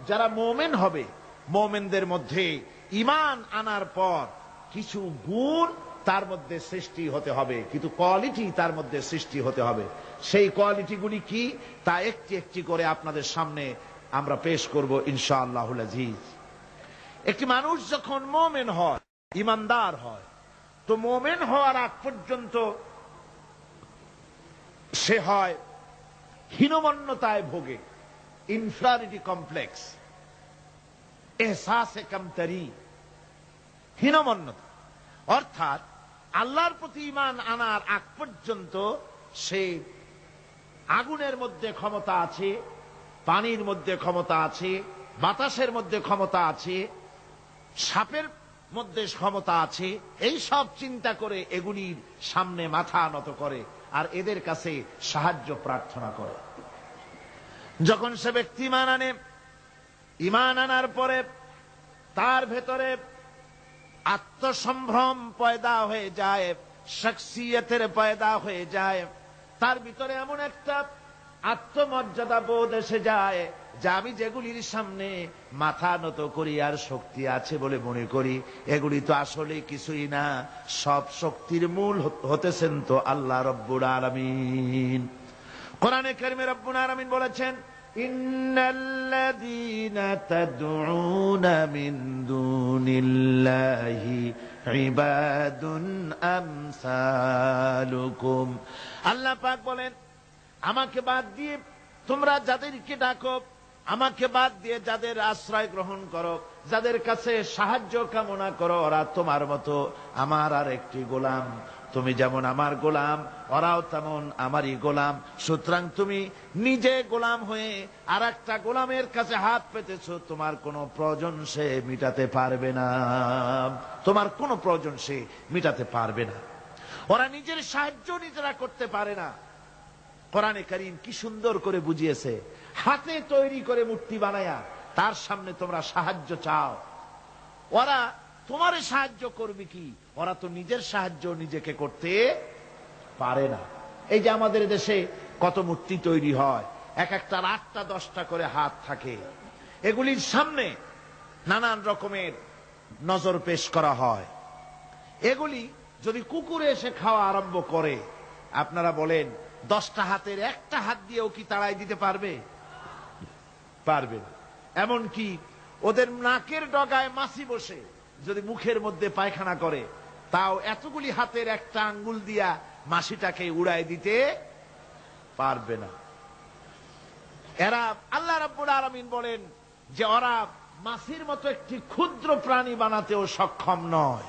যারা মুমিন হবে, মুমিনদের মধ্যে ঈমান আনার পর কিছু গুণ তার মধ্যে সৃষ্টি হতে হবে, কিন্তু কোয়ালিটি তার মধ্যে সৃষ্টি হতে হবে। সেই কোয়ালিটিগুলি কি তা একটি একটি করে আপনাদের সামনে আমরা পেশ করব ইনশাআল্লাহুল আজিজ। একটি মানুষ যখন মুমিন হয়, ঈমানদার হয়, তো মুমিন হওয়ার আগ পর্যন্ত সে হয় হীনমন্যতায় ভোগে, ইনফিরিয়রিটি কমপ্লেক্স, এহসাসে কমতরি, হীনমন্যতা। অর্থাৎ আল্লাহর প্রতি ঈমান আনার আগ পর্যন্ত সে আগুনের মধ্যে ক্ষমতা আছে, পানির মধ্যে ক্ষমতা আছে, বাতাসের মধ্যে ক্ষমতা আছে, সাপের মধ্যে ক্ষমতা আছে, এই সব চিন্তা করে এগুলির সামনে মাথা নত করে আর এদের কাছে সাহায্য প্রার্থনা করে। যখন সে ব্যক্তি ঈমান আনে, ঈমান আনার পরে তার ভেতরে আত্মসম্ভ্রম পয়দা হয়ে যায়, শখসিয়তের পয়দা হয়ে যায়, তার ভিতরে এমন একটা আত্মমর্যাদা বোধ এসে যায় যে আমি যেগুলির সামনে মাথা নত করি আর শক্তি আছে বলে মনে করি, এগুলি তো আসলে কিছুই না, সব শক্তির মূল হতেছেন তো আল্লাহ রব্বুল আলামিন। কোরআনে কারিমে রব্বুল আলামিন বলেছেন, ইন্নাল্লাযীনা তাদউনা মিন দুনিল্লাহি ইবাদুন আমসালুকুম। আল্লাহ পাক বলেন, আমাকে বাদ দিয়ে তোমরা যাদেরকে ডাকো, আমাকে বাদ দিয়ে যাদের আশ্রয় গ্রহণ করো, যাদের কাছে সাহায্য কামনা করো, ওরা তোমার মতো আমার আর একটি গোলাম। তুমি যেমন আমার গোলাম, ওরাও তেমন আমারই গোলাম। সুতরাং তুমি নিজে গোলাম হয়ে আর একটা গোলামের কাছে হাত পেতেছো, তোমার কোনো প্রয়োজন সে মিটাতে পারবে না, তোমার কোনো প্রয়োজন সে মিটাতে পারবে না। ওরা নিজের সাহায্য নিজেরা করতে পারে না। কোরআনে কারীম কি সুন্দর করে বুঝিয়েছে, হাতে তৈরি করে মূর্তি বানায়া তার সামনে তোমরা সাহায্য চাও, ওরা তোমারে সাহায্য করবে কি? ওরা তো নিজের সাহায্য নিজেকে করতে পারে না। এই যে আমাদের দেশে কত মূর্তি তৈরি হয়, এক একটা 8টা 10টা করে হাত থাকে, এগুলির সামনে নানান রকমের নজর পেশ করা হয়। এগুলি যদি কুকুরে এসে খাওয়া আরম্ভ করে, আপনারা বলেন 10টা হাতের একটা হাত দিয়েও কি তাড়াই দিতে পারবে? পারবে না। এমনকি ওদের নাকের ডগায় মাছি বসে যদি মুখের মধ্যে পায়খানা করে, তাও এতগুলি হাতের একটা আঙ্গুল দিয়া মাছিটাকে উড়াই দিতে পারবে না। এরা, আল্লাহ রাব্বুল আলামিন বলেন যে ওরা মাছির মতো একটি ক্ষুদ্র প্রাণী বানাতেও সক্ষম নয়,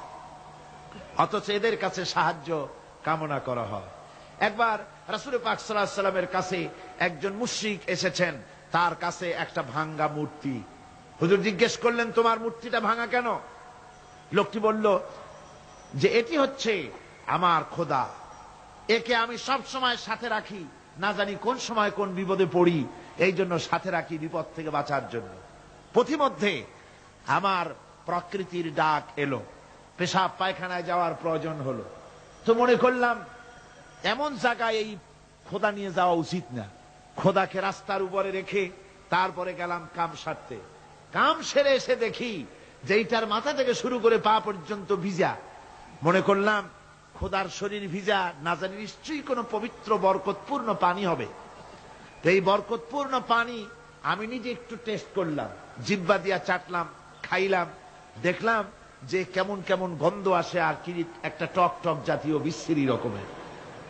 অথচ এদের কাছে সাহায্য কামনা করা হয়। একবার রাসূল পাক সাল্লাল্লাহু আলাইহি ওয়াসাল্লামের কাছে একজন মুশরিক এসেছেন, তার কাছে একটা ভাঙ্গা মূর্তি। হুজুর জিজ্ঞেস করলেন, তোমার মূর্তিটা ভাঙা কেন? লোকটি বলল যে এটি হচ্ছে আমার খোদা, একে আমি সব সময় সাথে রাখি, না জানি কোন সময় কোন বিপদে পড়ি, এই জন্য সাথে রাখি বিপদ থেকে বাঁচার জন্য। পথিমধ্যে আমার প্রকৃতির ডাক এলো, পেশাব পায়খানায় যাওয়ার প্রয়োজন হলো, তো মনে করলাম এমন জায়গায় এই খোদা নিয়ে যাওয়া উচিত না, খোদাকে রাস্তার উপরে রেখে তারপরে গেলাম কাম সারতে। কাম সেরে এসে দেখি যে এইটার মাথা থেকে শুরু করে পা পর্যন্ত ভিজা। মনে করলাম খোদার শরীর ভিজা, না জানি নিশ্চয়ই কোনো পবিত্র বরকতপূর্ণ পানি হবে। তো এই বরকতপূর্ণ পানি আমি নিজে একটু টেস্ট করলাম, জিহ্বা দিয়া চাটলাম, খাইলাম, দেখলাম যে কেমন কেমন গন্ধ আসে, আর কি একটা টক টক জাতীয় বিশ্রী রকমের।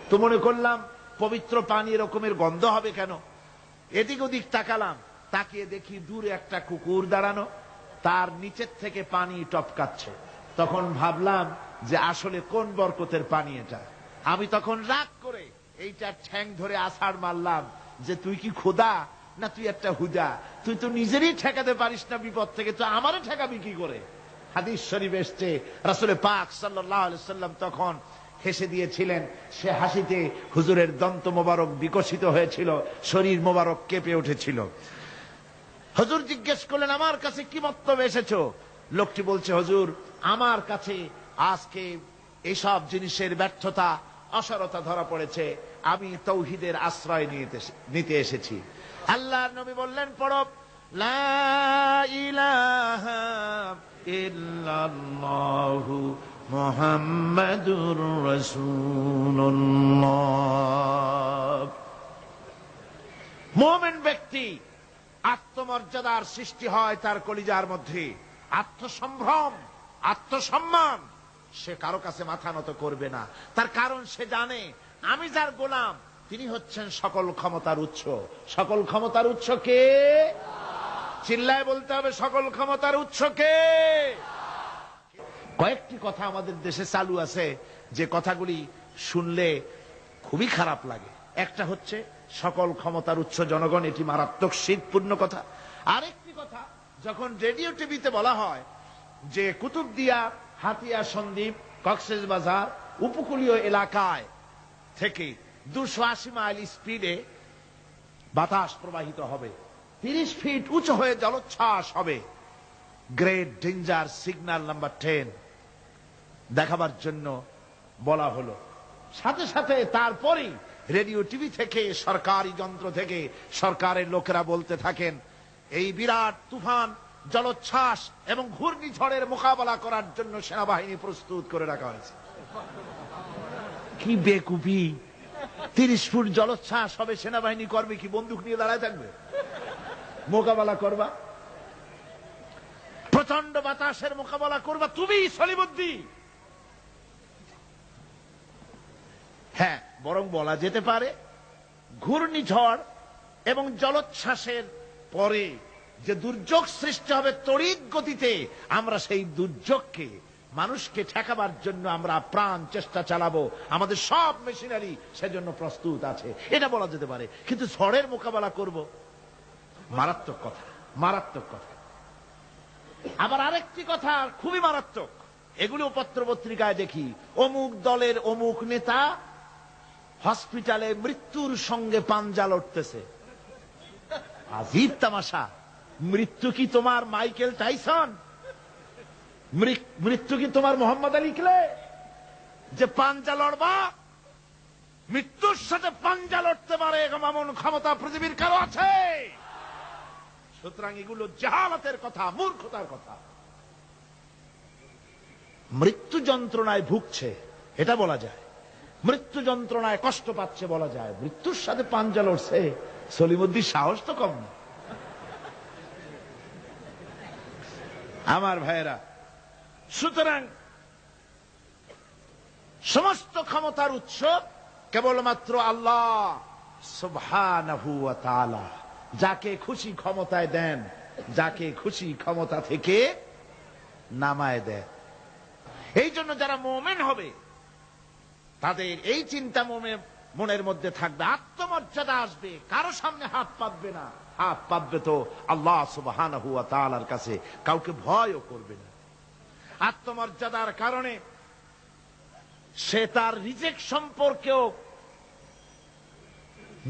তো মনে করলাম পবিত্র পানি এরকমের গন্ধ হবে কেন? এদিক ওদিক তাকালাম, তাকিয়ে দেখি দূরে একটা কুকুর দাঁড়ানো, তার নিচের থেকে পানি টপকাচ্ছে। তখন ভাবলাম যে আসলে কোন বরকতের পানি এটা। আমি তখন রাগ করে এইটা ঠ্যাং ধরে আছাড় মারলাম যে তুই কি খোদা না তুই একটা হুদা? তুই তো নিজেরই ঠেকাতে পারিস না বিপদ থেকে, তো আমারে ঠেকাবি কি করে? হাদিস শরীফ এসছে, রাসূল পাক সাল্লাল্লাহু আলাইহি ওয়াসাল্লাম তখন হেসে দিয়েছিলেন। সে হাসিতে হুজুরের দন্ত মোবারক বিকশিত হয়েছিল, শরীর মোবারক কেঁপে উঠেছিল। হুজুর জিজ্ঞেস করলেন, আমার কাছে কি বক্তব্য এসেছো? লোকটি বলছে, হুজুর আমার কাছে আজকে এইসব জিনিসের ব্যর্থতা, অসারতা ধরা পড়েছে, আমি তাওহীদের আশ্রয় নিতে এসেছি। আল্লাহর নবী বললেন, পড়ো লা ইলাহা ইল্লাল্লাহু মুহাম্মাদুর রাসূলুল্লাহ। মুমিন ব্যক্তি আত্মমর্যাদার সৃষ্টি হয় তার কলিজার মধ্যে, আত্মসম্ভ্রম, আত্মসম্মান। সে কারো কাছে মাথা নত করবে না, তার কারণ সে জানে আমি যার গোলাম তিনি হচ্ছেন সকল ক্ষমতার উৎস। সকল ক্ষমতার উৎস কে? চিল্লায় বলতে হবে, সকল ক্ষমতার উৎস কে? কয়েকটি কথা আমাদের দেশে চালু আছে যে কথাগুলি শুনলে খুবই খারাপ লাগে। একটা হচ্ছে সকল ক্ষমতার উৎস জনগণ, এটি মারাত্মক শিরকপূর্ণ কথা। আরেকটি কথা, যখন রেডিও টিভিতে বলা হয় যে কুতুবদিয়া, হাতিয়া সন্দ্বীপ, কক্সবাজার উপকূলীয় এলাকায় থেকে 280 মাইল স্পিডে বাতাস প্রবাহিত হবে, 30 ফিট উঁচু হয়ে জলোচ্ছ্বাস হবে, গ্রেট ডেঞ্জার সিগন্যাল নাম্বার 10 দেখাবার জন্য বলা হলো। সাথে সাথে তারপরেই রেডিও টিভি থেকে, সরকারি যন্ত্র থেকে সরকারের লোকেরা বলতে থাকেন এই বিরাট তুফান, জলোচ্ছ্বাস এবং ঘূর্ণিঝড়ের মোকাবেলা করার জন্য সেনাবাহিনী প্রস্তুত করে রাখা হয়েছে। কি বেকুফি! 30 ফুট জলোচ্ছ্বাস হবে, সেনাবাহিনী করবে কি? বন্দুক নিয়ে দাঁড়ায় থাকবে? মোকাবেলা করবা? প্রচন্ড বাতাসের মোকাবেলা করবা তুমি সলিমুদ্দিন? হ্যাঁ, বরং বলা যেতে পারে ঘূর্ণিঝড় এবং জলোচ্ছ্বাসের পরে যে দুর্যোগ সৃষ্টি হবে তড়িৎ গতিতে, আমরা সেই দুর্যোগকে, মানুষকে ঠেকাবার জন্য আমরা প্রাণ চেষ্টা চালাবো। আমাদের সব মেশিনারি সেজন্য প্রস্তুত আছে, এটা বলা যেতে পারে। কিন্তু ঝড়ের মোকাবেলা করব, মারাত্মক কথা, মারাত্মক কথা। আবার আরেকটি কথা খুবই মারাত্মক, এগুলো পত্র পত্রিকায় দেখি, অমুক দলের অমুক নেতা হসপিটালে মৃত্যুর সঙ্গে পাঞ্জা লড়তেছে। আজীব তামাশা! মৃত্যু কি তোমার মাইকেল টাইসন? মৃত্যু কি তোমার মোহাম্মদ আলী ক্লে যে পাঞ্জা লড়বা? মৃত্যুর সাথে পাঞ্জা লড়তে পারে এমন ক্ষমতা পৃথিবীর কারো আছে? সুতরাং এগুলো জাহালাতের কথা, মূর্খতার কথা। মৃত্যু যন্ত্রণায় ভুগছে এটা বলা যায়, মৃত্যু যন্ত্রণায় কষ্ট পাচ্ছে বলা যায়, মৃত্যুর সাথে পাঞ্জা লড়ছে, সলিমুদ্দিন সাহস তো কম না। আমার ভাইয়েরা, সুতরাং সমস্ত ক্ষমতার উৎস কেবলমাত্র আল্লাহ সুবহানাহু ওয়া তাআলা। যাকে খুশি ক্ষমতায় দেন, যাকে খুশি ক্ষমতা থেকে নামায় দেন। এই জন্য যারা মুমিন হবে তাদের এই চিন্তা মনের মধ্যে থাকবে, আত্মমর্যাদা আসবে, কারো সামনে হাত পাতবে না, হাত পাতবে তো আল্লাহ সুবহানাহু ওয়া তাআলার কাছে, কাউকে ভয়ও করবে না। আত্মমর্যাদার কারণে সে তার রিজিক সম্পর্কেও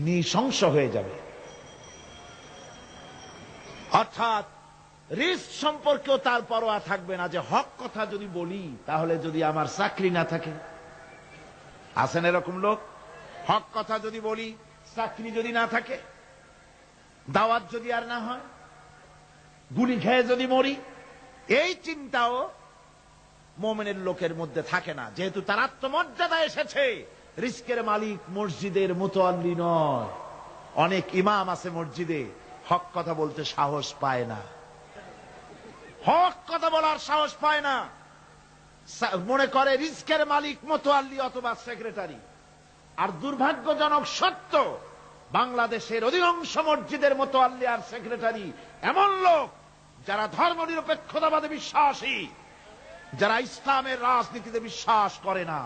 নৃশংস হয়ে যাবে, অর্থাৎ রিস্ক সম্পর্কেও তার পরোয়া থাকবে না যে হক কথা যদি বলি তাহলে যদি আমার চাকরি না থাকে। আছেন এরকম লোক? হক কথা যদি বলি, চাকরি যদি না থাকে, দাওয়াত যদি আর না হয়, গুলি খেয়ে যদি মরি, এই চিন্তাও মুমিনের লোকের মধ্যে থাকে না, যেহেতু তার আত্মমর্যাদা এসেছে। রিস্কের মালিক মসজিদের মুতাল্লি নয়। অনেক ইমাম আছে মসজিদে, হক কথা বলতে সাহস পায় না, হক কথা বলার সাহস পায় না, মনে করে রিস্কের মালিক মুতাল্লি অথবা সেক্রেটারি। আর দুর্ভাগ্যজনক সত্য, বাংলাদেশের অধিকাংশ মসজিদের মুতাল্লি আর সেক্রেটারি এমন লোক যারা ধর্মনিরপেক্ষতাবাদে বিশ্বাসী, যারা ইসলামের রাজনীতিতে বিশ্বাস করে না।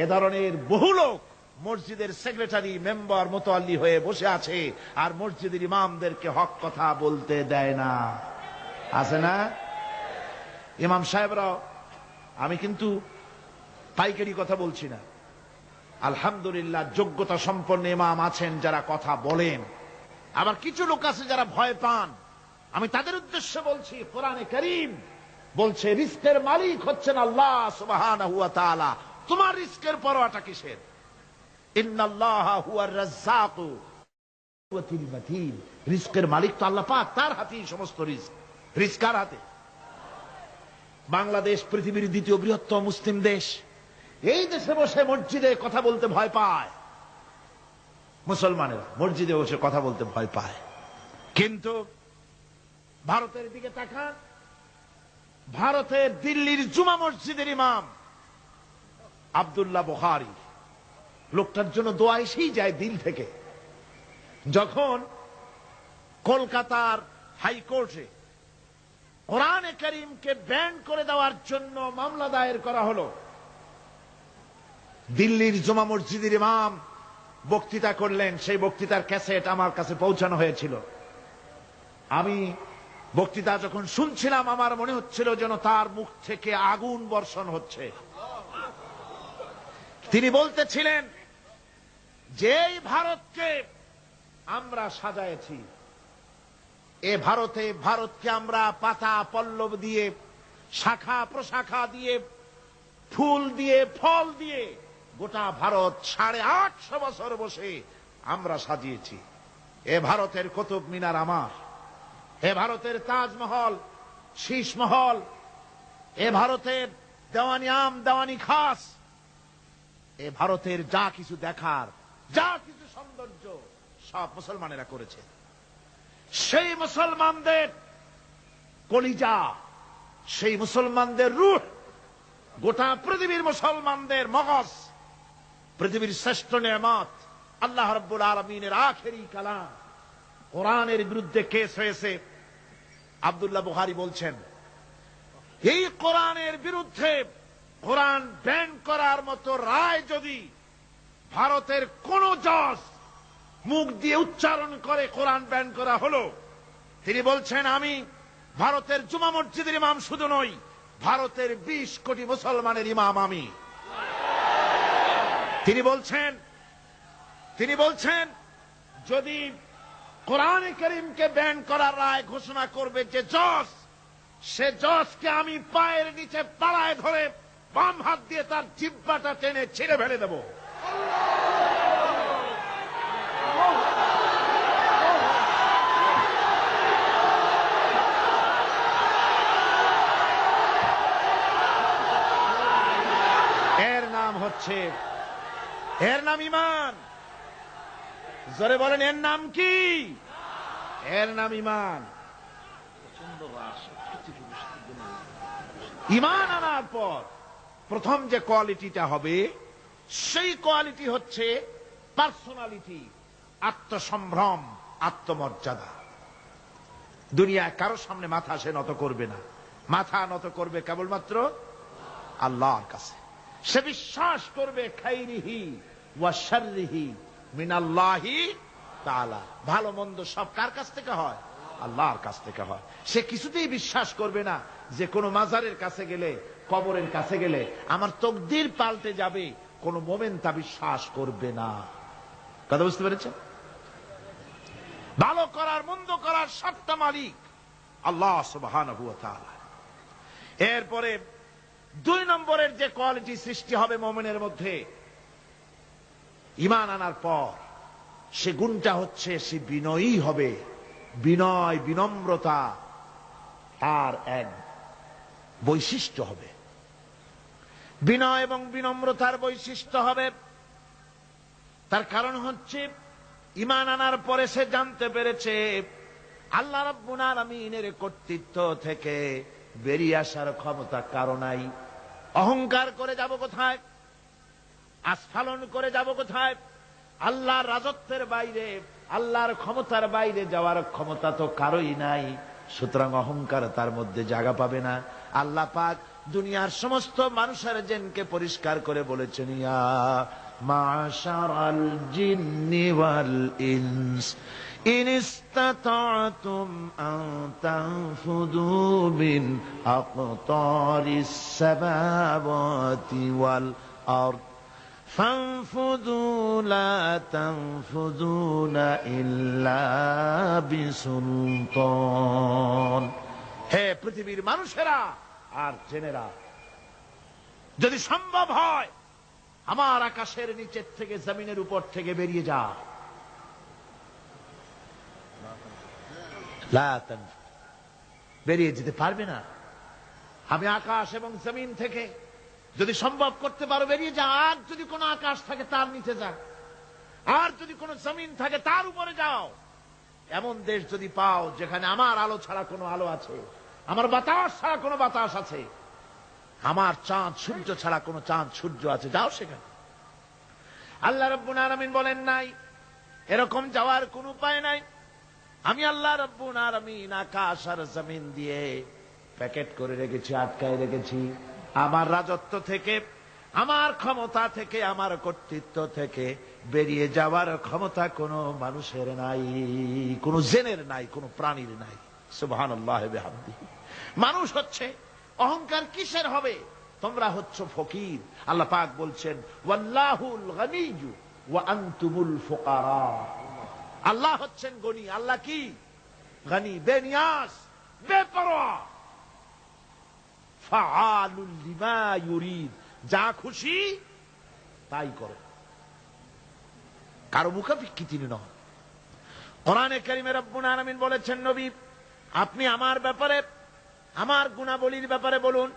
এ ধরনের বহু লোক মসজিদের সেক্রেটারি, মেম্বার, মুতাল্লি হয়ে বসে আছে আর মসজিদের ইমামদেরকে হক কথা বলতে দেয় না। আছে না? ইমাম সাহেবরাও, আমি কিন্তু পাইকারি কথা বলছি না, আলহামদুলিল্লাহ যোগ্যতা সম্পন্ন ইমাম আছেন যারা কথা বলেন। আবার কিছু লোক আছে যারা ভয় পান, আমি তাদের উদ্দেশ্যে বলছি, কোরআনে কারীম বলছে রিস্কের মালিক হচ্ছেন আল্লাহ সুবহানাহু ওয়া তাআলা। তোমার রিস্কের পরোয়াটা কিসের? ইন্নাল্লাহা হুয়ার রাজ্জাকু রিজকের মালিক তো আল্লাহ পাক, তার হাতেই সমস্ত রিজক। রিজক কার হাতে? বাংলাদেশ পৃথিবীর দ্বিতীয় বৃহত্তম মুসলিম দেশ। এই দেশে বসে মসজিদে কথা বলতে ভয় পায় মুসলমানেরা, মসজিদে বসে কথা বলতে ভয় পায়। কিন্তু ভারতের দিকে তাকান, ভারতের দিল্লির জুমা মসজিদের ইমাম আব্দুল্লাহ বুখারী, লোকটার জন্য দোয়া এসেই যায় দিল থেকে। যখন কলকাতার হাইকোর্টে কোরআনে কারীমকে ব্যান করে দেওয়ার জন্য মামলা দায়ের করা হলো, দিল্লির জুমা মসজিদের ইমাম বক্তৃতা করলেন। সেই বক্তৃতার ক্যাসেট আমার কাছে পৌঁছানো হয়েছিল। আমি বক্তৃতা যখন শুনছিলাম আমার মনে হচ্ছিল যেন তার মুখ থেকে আগুন বর্ষণ হচ্ছে। তিনি বলতেছিলেন যে এই ভারতকে আমরা সাজাইছি, এ ভারতকে আমরা পাতা পল্লব দিয়ে, শাখা প্রশাখা দিয়ে, ফুল দিয়ে, ফল দিয়ে গোটা ভারত 850 বছর বসে আমরা সাজিয়েছি। এ ভারতের কুতুব মিনার আমার, এ ভারতের তাজমহল, শীষমহল, এ ভারতের দেওয়ানি আম, দেওয়ানি খাস, এ ভারতের যা কিছু দেখার, যা কিছু সৌন্দর্য সব মুসলমানেরা করেছে। সেই মুসলমানদের কলিজা, সেই মুসলমানদের রূহ, গোটা পৃথিবীর মুসলমানদের মগজ, পৃথিবীর শ্রেষ্ঠ নেয়ামত আল্লাহ রাব্বুল আলামিনের আখেরি কালাম কোরআনের বিরুদ্ধে কেস হয়েছে। আব্দুল্লাহ বুখারী বলছেন, এই কোরআনের বিরুদ্ধে কোরআন ব্যান করার মতো রায় যদি ভারতের কোন জজ মুখ দিয়ে উচ্চারণ করে কোরআন ব্যান করা হলো, তিনি বলছেন আমি ভারতের জুমা মসজিদের ইমাম শুধু নই, ভারতের 20 কোটি মুসলমানের ইমাম আমি। তিনি বলছেন যদি কোরআনে কারীমকে ব্যান করার রায় ঘোষণা করবে যে জজ, সে জজকে আমি পায়ের নিচে পাড়ায় ধরে বাম হাত দিয়ে তার জিহ্বাটা টেনে ছিঁড়ে ফেলে দেব। এর নাম ঈমান। জোরে বলেন, এর নাম কি? এর নাম ঈমান। ঈমান আনার পর প্রথম যে কোয়ালিটিটা হবে, সেই কোয়ালিটি হচ্ছে পার্সোনালিটি, আত্মসম্ভ্রম, আত্মমর্যাদা। দুনিয়ায় কারো সামনে মাথা সে নত করবে না, মাথা নত করবে কেবলমাত্র আল্লাহর কাছে। সে বিশ্বাস করবে খাইরিহি ওয়া শাররিহি মিনাল্লাহি তাআলা, ভালো মন্দ সব কার কাছ থেকে হয়? আল্লাহর কাছ থেকে হয়। সে কিছুতেই বিশ্বাস করবে না যে কোনো মাজারের কাছে গেলে, কবরের কাছে গেলে আমার তকদির পাল্টে যাবে, কোন মোমেন তা বিশ্বাস করবে না। কথা বুঝতে পেরেছেন? ভালো করার মন্দ করার সবটা মালিক আল্লাহ সুবহানাহু ওয়া তাআলা। এরপরে 2 নম্বরের যে কোয়ালিটি সৃষ্টি হবে মোমেনের মধ্যে ঈমান আনার পর, সে গুণটা হচ্ছে সে বিনয়ী হবে। বিনয়, বিনম্রতা তার এক বৈশিষ্ট্য হবে। বিনয় এবং বিনম্রতার বৈশিষ্ট্য হবে। তার কারণ হচ্ছে ঈমান আনার পরে সে জানতে পেরেছে আল্লাহ রাব্বুল আলামিনের কর্তৃত্ব থেকে বেরিয়ে আসার ক্ষমতা কারো নাই। অহংকার করে যাব কোথায়? আস্ফালন করে যাব কোথায়? আল্লাহর রাজত্বের বাইরে, আল্লাহর ক্ষমতার বাইরে যাওয়ার ক্ষমতা তো কারোই নাই। সুতরাং অহংকার তার মধ্যে জায়গা পাবে না। আল্লাহ পাক দুনিয়ার সমস্ত মানুষের জিনকে পরিষ্কার করে বলেছেন, ইয়া মাশারাল জিন্নি ওয়াল ইনস ইন ইসতাতা'তুম আন তানফুযু মিন আকতারিস সামাওয়াতি ওয়াল আরদ فانفذوا لا تنفذون إلا بسلطان। হে পৃথিবীর মানুষেরা আর জেনেরা, যদি সম্ভব হয় আমার আকাশের নিচের থেকে, জমিনের উপর থেকে বেরিয়ে যা। লা তানফু, বেরিয়ে যেতে পারবে না। আমি আকাশ এবং জমিন থেকে যদি সম্ভব করতে পারো বেরিয়ে যা। আর যদি কোনো আকাশ থাকে তার নিচে যা, আর যদি কোনো জমিন থাকে তার উপরে যাও। এমন দেশ যদি পাও যেখানে আমার আলো ছাড়া কোনো আলো আছে, আমার বাতাস ছাড়া কোনো বাতাস আছে, আমার চাঁদ সূর্য ছাড়া কোনো চাঁদ সূর্য আছে, যাও সেখানে। আল্লাহ রাব্বুল আলামিন বলেন নাই, এরকম যাওয়ার কোনো উপায় নাই। আমি আল্লাহ রাব্বুল আলামিন আকাশ আর জমিন দিয়ে প্যাকেট করে রেখেছি, আটকায় রেখেছি। আমার রাজত্ব থেকে, আমার ক্ষমতা থেকে, আমার কর্তৃত্ব থেকে বেরিয়ে যাওয়ার ক্ষমতা কোনো মানুষের নাই, কোনো জিনের নাই, কোনো প্রাণীর নাই। সুবহানাল্লাহ ওয়া বিহামদিহি। মানুষ হচ্ছে অহংকার কিসের হবে? তোমরা হচ্ছ ফকির। আল্লাহ পাক বলছেন ওয়াল্লাহুল গনিয়্যু ওয়া আনতুমুল ফুকারা। আল্লাহ হচ্ছেন গনি। আল্লাহ কি? গনি, বেনিয়াজ, বেপরোয়া। ফাআলুল লিমা ইউরিদ, যা খুশি তাই করে, কারো মুখাপেক্ষী তিনি নন। কোরআনে কারীমে রব্বুল আলামিন বলেছেন, নবী আপনি আমার ব্যাপারে, আমার গুণাবলীর ব্যাপারে বলুন।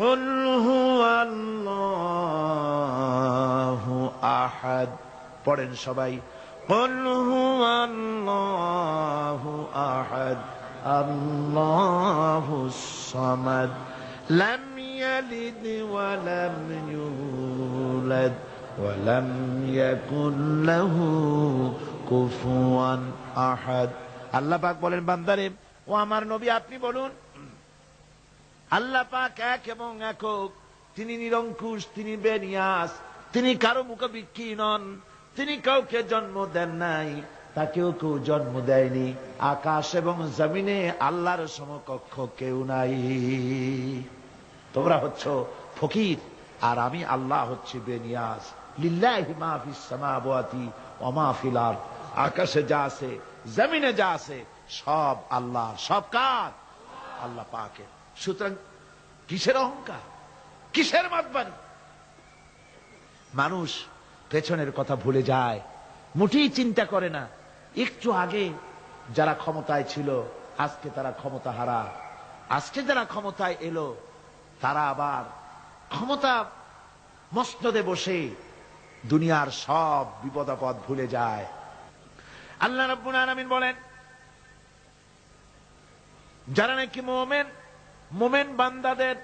কুল হুয়াল্লাহু আহাদ, পড়েন সবাই। কুল হুয়াল্লাহু আহাদ আল্লাহুস সামাদ লাম ইয়ালিদ ওয়া লাম ইউলাদ ওয়া লাম ইয়াকুল লাহু কুফুয়ান আহাদ। আল্লাহ পাক বলেন, বান্দারে ও আমার নবী আপনি বলুন, আল্লাহ পাক এক এবং একক, তিনি নিরঙ্কুশ, তিনি বেনিয়াস, তিনি কারো মুখাপেক্ষী নন, তিনি কাউকে জন্ম দেন নাই, তাকেও কেউ জন্ম দেয়নি। আকাশ এবং জমিনে আল্লাহর সমকক্ষ কেউ নাই। তোমরা হচ্ছ ফকির আর আমি আল্লাহ হচ্ছে বেনিয়াস। লিল্লাহি মা ফিস সামাওয়াতি ওয়া মা ফিল আরদ, আকাশে যা আছে জমিনে যা আছে সব আল্লাহ। সব কার? আল্লাহ পাকের। সুতরাং কিসের অহংকার, কিসের মাতবাড়ি? মানুষ পেছনের কথা ভুলে যায়, মোটেই চিন্তা করে না। একটু আগে যারা ক্ষমতায় ছিল আজকে তারা ক্ষমতা হারা, আজকে যারা ক্ষমতায় এলো তারা আবার ক্ষমতা মসনদে বসে দুনিয়ার সব বিপদ আপদ ভুলে যায়। আল্লাহ রাব্বুল আলামিন বলেন, যারা নাকি মুমিন, মুমিন বান্দাদের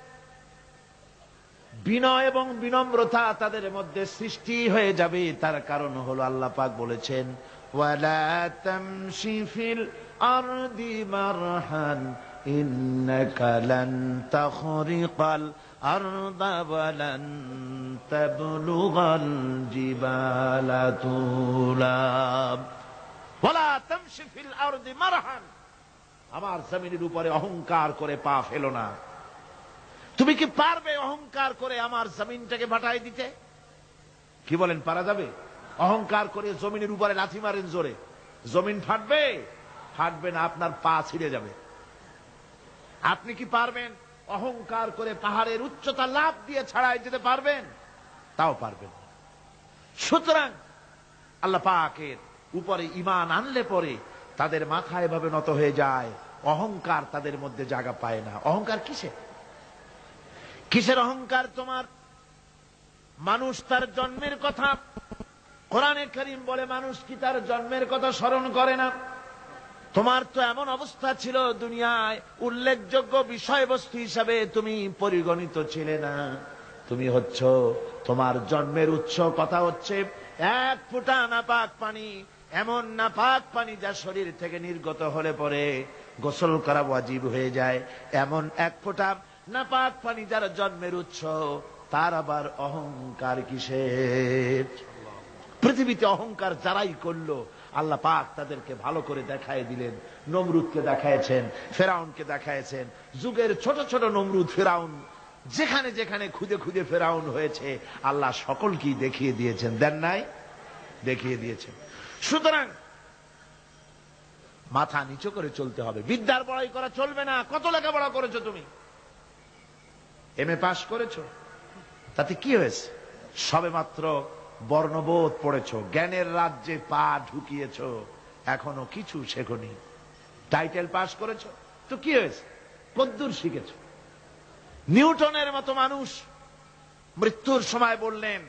বিনয় এবং বিনম্রতা তাদের মধ্যে সৃষ্টি হয়ে যাবে। তার কারণ হলো আল্লাহ পাক বলেছেন, ওয়ালা তামশি ফিল আরদি মারহান ইন্নাকা লান তাখরিকাল আরদা ওয়ালান তাবলুগাল জিবালা তুলাব। ওয়ালা তামশি ফিল আরদি মারহান, আমার জমিনের উপরে অহংকার করে পা ফেলো না। তুমি কি পারবে অহংকার করে আমার জমিনটাকে বাটাই দিতে? কি বলেন, পারা যাবে? অহংকার করে জমিনের উপরে লাথি মারেন জোরে, জমিন ফাটবে? ফাটবে না, আপনার পা ছিঁড়ে যাবে। আপনি কি পারবেন অহংকার করে পাহাড়ের উচ্চতা লাফ দিয়ে ছাড়াই যেতে পারবেন? তাও পারবেন না। সুতরাং আল্লাহ পাকের উপরে ঈমান আনলে পরে তাদের মাথা এভাবে নত হয়ে যায়, অহংকার তাদের মধ্যে জায়গা পায় না। অহংকার কিসে? কিসের অহংকার তোমার? মানুষ তার জন্মের কথা, কোরআনে কারীম বলে মানুষ কি তার জন্মের কথা স্মরণ করে না? তোমার তো এমন অবস্থা ছিল, দুনিয়ায় উল্লেখযোগ্য বিষয়বস্তু হিসাবে তুমি পরিগণিত ছিলে না। তুমি হচ্ছ, তোমার জন্মের উৎস কথা হচ্ছে এক ফোঁটা নাপাক পানি, এমন নাপাক পানি যা শরীর থেকে নির্গত হলে পরে গোসল করা ওয়াজিব হয়ে যায়। এমন এক ফোঁটা নাপাক পানি যার জন্মের উৎস, তার আবার অহংকার কিসের? পৃথিবীতে অহংকার যারাই করলো আল্লাহ পাক তাদেরকে ভালো করে দেখায় দিলেন। নমরুদকে দেখায়ছেন, ফেরাউনকে দেখায়ছেন। যুগের ছোট ছোট নমরুদ, ফেরাউন, যেখানে যেখানে খুদে খুদে ফেরাউন হয়েছে আল্লাহ সকলকেই দেখিয়ে দিয়েছেন। দেন নাই? দেখিয়ে দিয়েছেন। সুতরাং মাথা নিচু করে চলতে হবে। বিদ্যার বড়াই করা চলবে না। কত লেখাপড়া করেছো তুমি? এমএ পাস করেছো, তাতে কি হয়েছে? সবে মাত্র বর্ণবোধ পড়েছো, জ্ঞানের রাজ্যে পা ঢুকিয়েছো, এখনো কিছু শেখনি। টাইটেল পাস করেছো তো কি হয়েছে, কদ্দুর শিখেছো? নিউটনের মতো মানুষ মৃত্যুর সময় বললেন,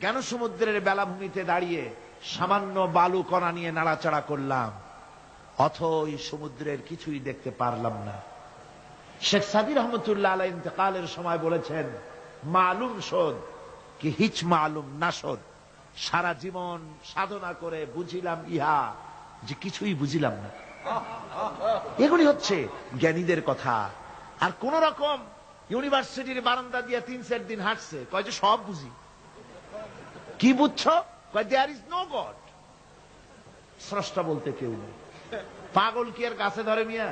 জ্ঞান সমুদ্রের বেলাভূমিতে দাঁড়িয়ে সামান্য বালু কণা নিয়ে নাড়াচাড়া করলাম, অথই সমুদ্রের কিছুই দেখতে পারলাম না। শেখ সাদি রহমতুল্লাহ আলাইহি ইন্তেকালের সময় বলেছেন, মালুম শোধ কি হিচ মালুম না শোধ, সারা জীবন সাধনা করে বুঝিলাম ইহা যে কিছুই বুঝিলাম না। এগুলি হচ্ছে জ্ঞানীদের কথা। আর কোন রকম ইউনিভার্সিটির বারান্দা দিয়ে 3-4 দিন হাঁটছে, কয় যে সব বুঝি। কি বুঝছো? কয় দেয়ার ইজ নো গড, স্রষ্টা বলতে কেউ নেই। পাগল কি আর গাছে ধরে মিয়া?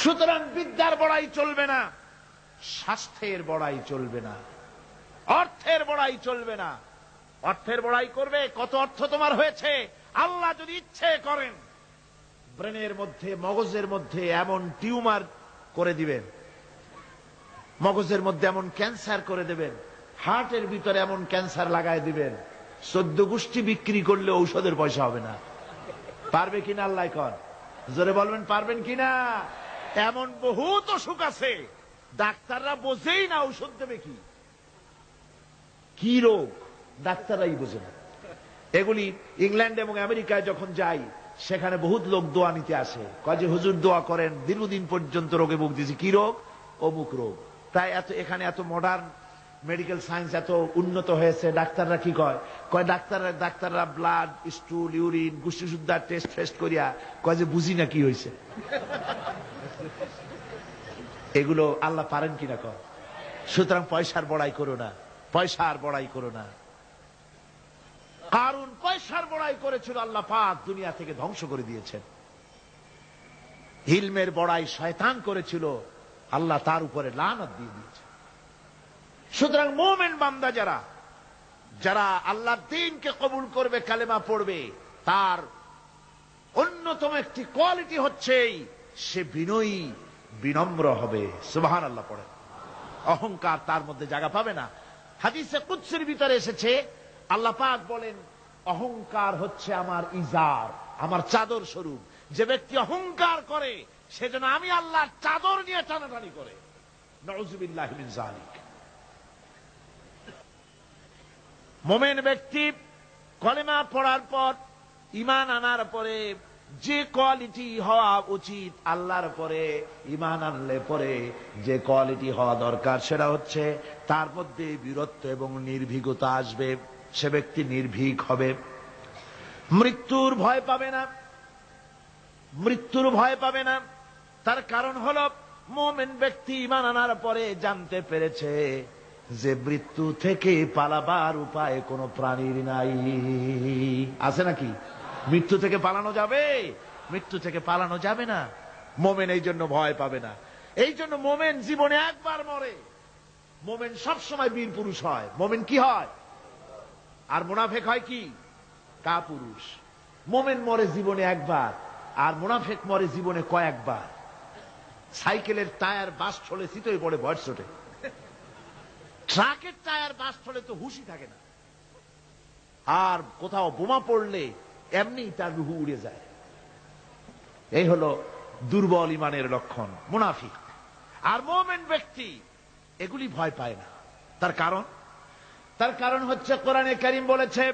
সুতরাং বিদ্যার বড়াই চলবে না, স্বাস্থ্যের বড়াই চলবে না, অর্থের বড়াই চলবে না। অর্থের বড়াই করবে, কত অর্থ তোমার হয়েছে, আল্লাহ যদি ইচ্ছে করেন ব্রেনের মধ্যে, মগজের মধ্যে এমন টিউমার করে দিবেন, মগজের মধ্যে এমন ক্যান্সার করে দেবেন, হার্টের ভিতরে এমন ক্যান্সার লাগায় দিবেন, 14 গোষ্ঠী বিক্রি করলে ঔষধের পয়সা হবে না। পারবে কিনা আল্লাহ কর, জোরে বলবেন পারবেন কিনা? এমন বহুত অসুখ আছে ডাক্তাররা বোঝেই না ঔষধ দেবে কি, কি রোগ ডাক্তাররাই বোঝে না। এগুলি ইংল্যান্ড এবং আমেরিকায় যখন যাই, সেখানে বহুত লোক দোয়া নিতে আসে, কয় যে হুজুর দোয়া করেন, দীর্ঘদিন পর্যন্ত রোগে ভুগতেছি। কি রোগ? অমুক রোগ। তাই এখানে এত মডার্ন মেডিকেল সায়েন্স এত উন্নত হয়েছে, ডাক্তাররা কি কয়, কয় ডাক্তাররা ব্লাড, স্টুল, ইউরিন, গোষ্ঠী সুদ্ধা টেস্ট করিয়া কয় যে বুঝি না কি হয়েছে। এগুলো আল্লাহ পারেন কিনা কয়। সুতরাং পয়সার বড়াই করো না, পয়সার বড়াই করো না। কারণ পয়সার বড়াই করেছিল, আল্লাহ পাক দুনিয়া থেকে ধ্বংস করে দিয়েছেন। ইলমের বড়াই শয়তান করেছিল, আল্লাহ তার উপরে লানত দিয়ে দিয়েছে। সুতরাং মুমিন বান্দা যারা আল্লাহর দ্বীনকে কবুল করবে, কালেমা পড়বে, তার অন্যতম একটি কোয়ালিটি হচ্ছে সে বিনয়ী, বিনম্র হবে। সুবহানাল্লাহ পড়ে। অহংকার তার মধ্যে জায়গা পাবে না। হাদিসে কুদসির ভিতরে এসেছে, আল্লাহ পাক বলেন, অহংকার হচ্ছে আমার ইজার, আমার চাদর স্বরূপ। যে ব্যক্তি অহংকার করে সেজন্য আমি আল্লাহর চাদর নিয়ে টানাটানি করে। নাউযুবিল্লাহি মিন যালিক। মুমিন ব্যক্তি কলেমা পড়ার পর, ঈমান আনার পরে যে কোয়ালিটি হওয়া উচিত, আল্লাহর পরে ঈমান আনলে পরে যে কোয়ালিটি হওয়া দরকার, সেটা হচ্ছে তার মধ্যে বীরত্ব এবং নির্ভীকতা আসবে। সে ব্যক্তি নির্ভীক হবে, মৃত্যুর ভয় পাবে না, মৃত্যুর ভয় পাবে না। তার কারণ হলো মুমিন ব্যক্তি ঈমান আনার পরে জানতে পেরেছে যে মৃত্যু থেকে পালাবার উপায় কোন প্রাণীর নাই। আছে নাকি? মৃত্যু থেকে পালানো যাবে? মৃত্যু থেকে পালানো যাবে না। মুমিন এই জন্য ভয় পাবে না। এই জন্য মুমিন জীবনে একবার মরে, মুমিন সবসময় বীর পুরুষ হয়। মুমিন কি হয়? আর মুনাফিক হয় কি? কাপুরুষ। মুমিন মরে জীবনে একবার, আর মুনাফিক মরে জীবনে কয়েকবার। সাইকেলের টায়ার বাস্ট হলে চিতই পড়ে ভয় ছোটে, ট্রাকের টায়ার বাস্ট হলে তো হুশই থাকে না, আর কোথাও বোমা পড়লে এমনি তার রুহু উড়ে যায়। এই হলো দুর্বল ইমানের লক্ষণ, মুনাফিক। আর মুমিন ব্যক্তি এগুলি ভয় পায় না। তার কারণ হচ্ছে কোরআনে কারীম বলেছে,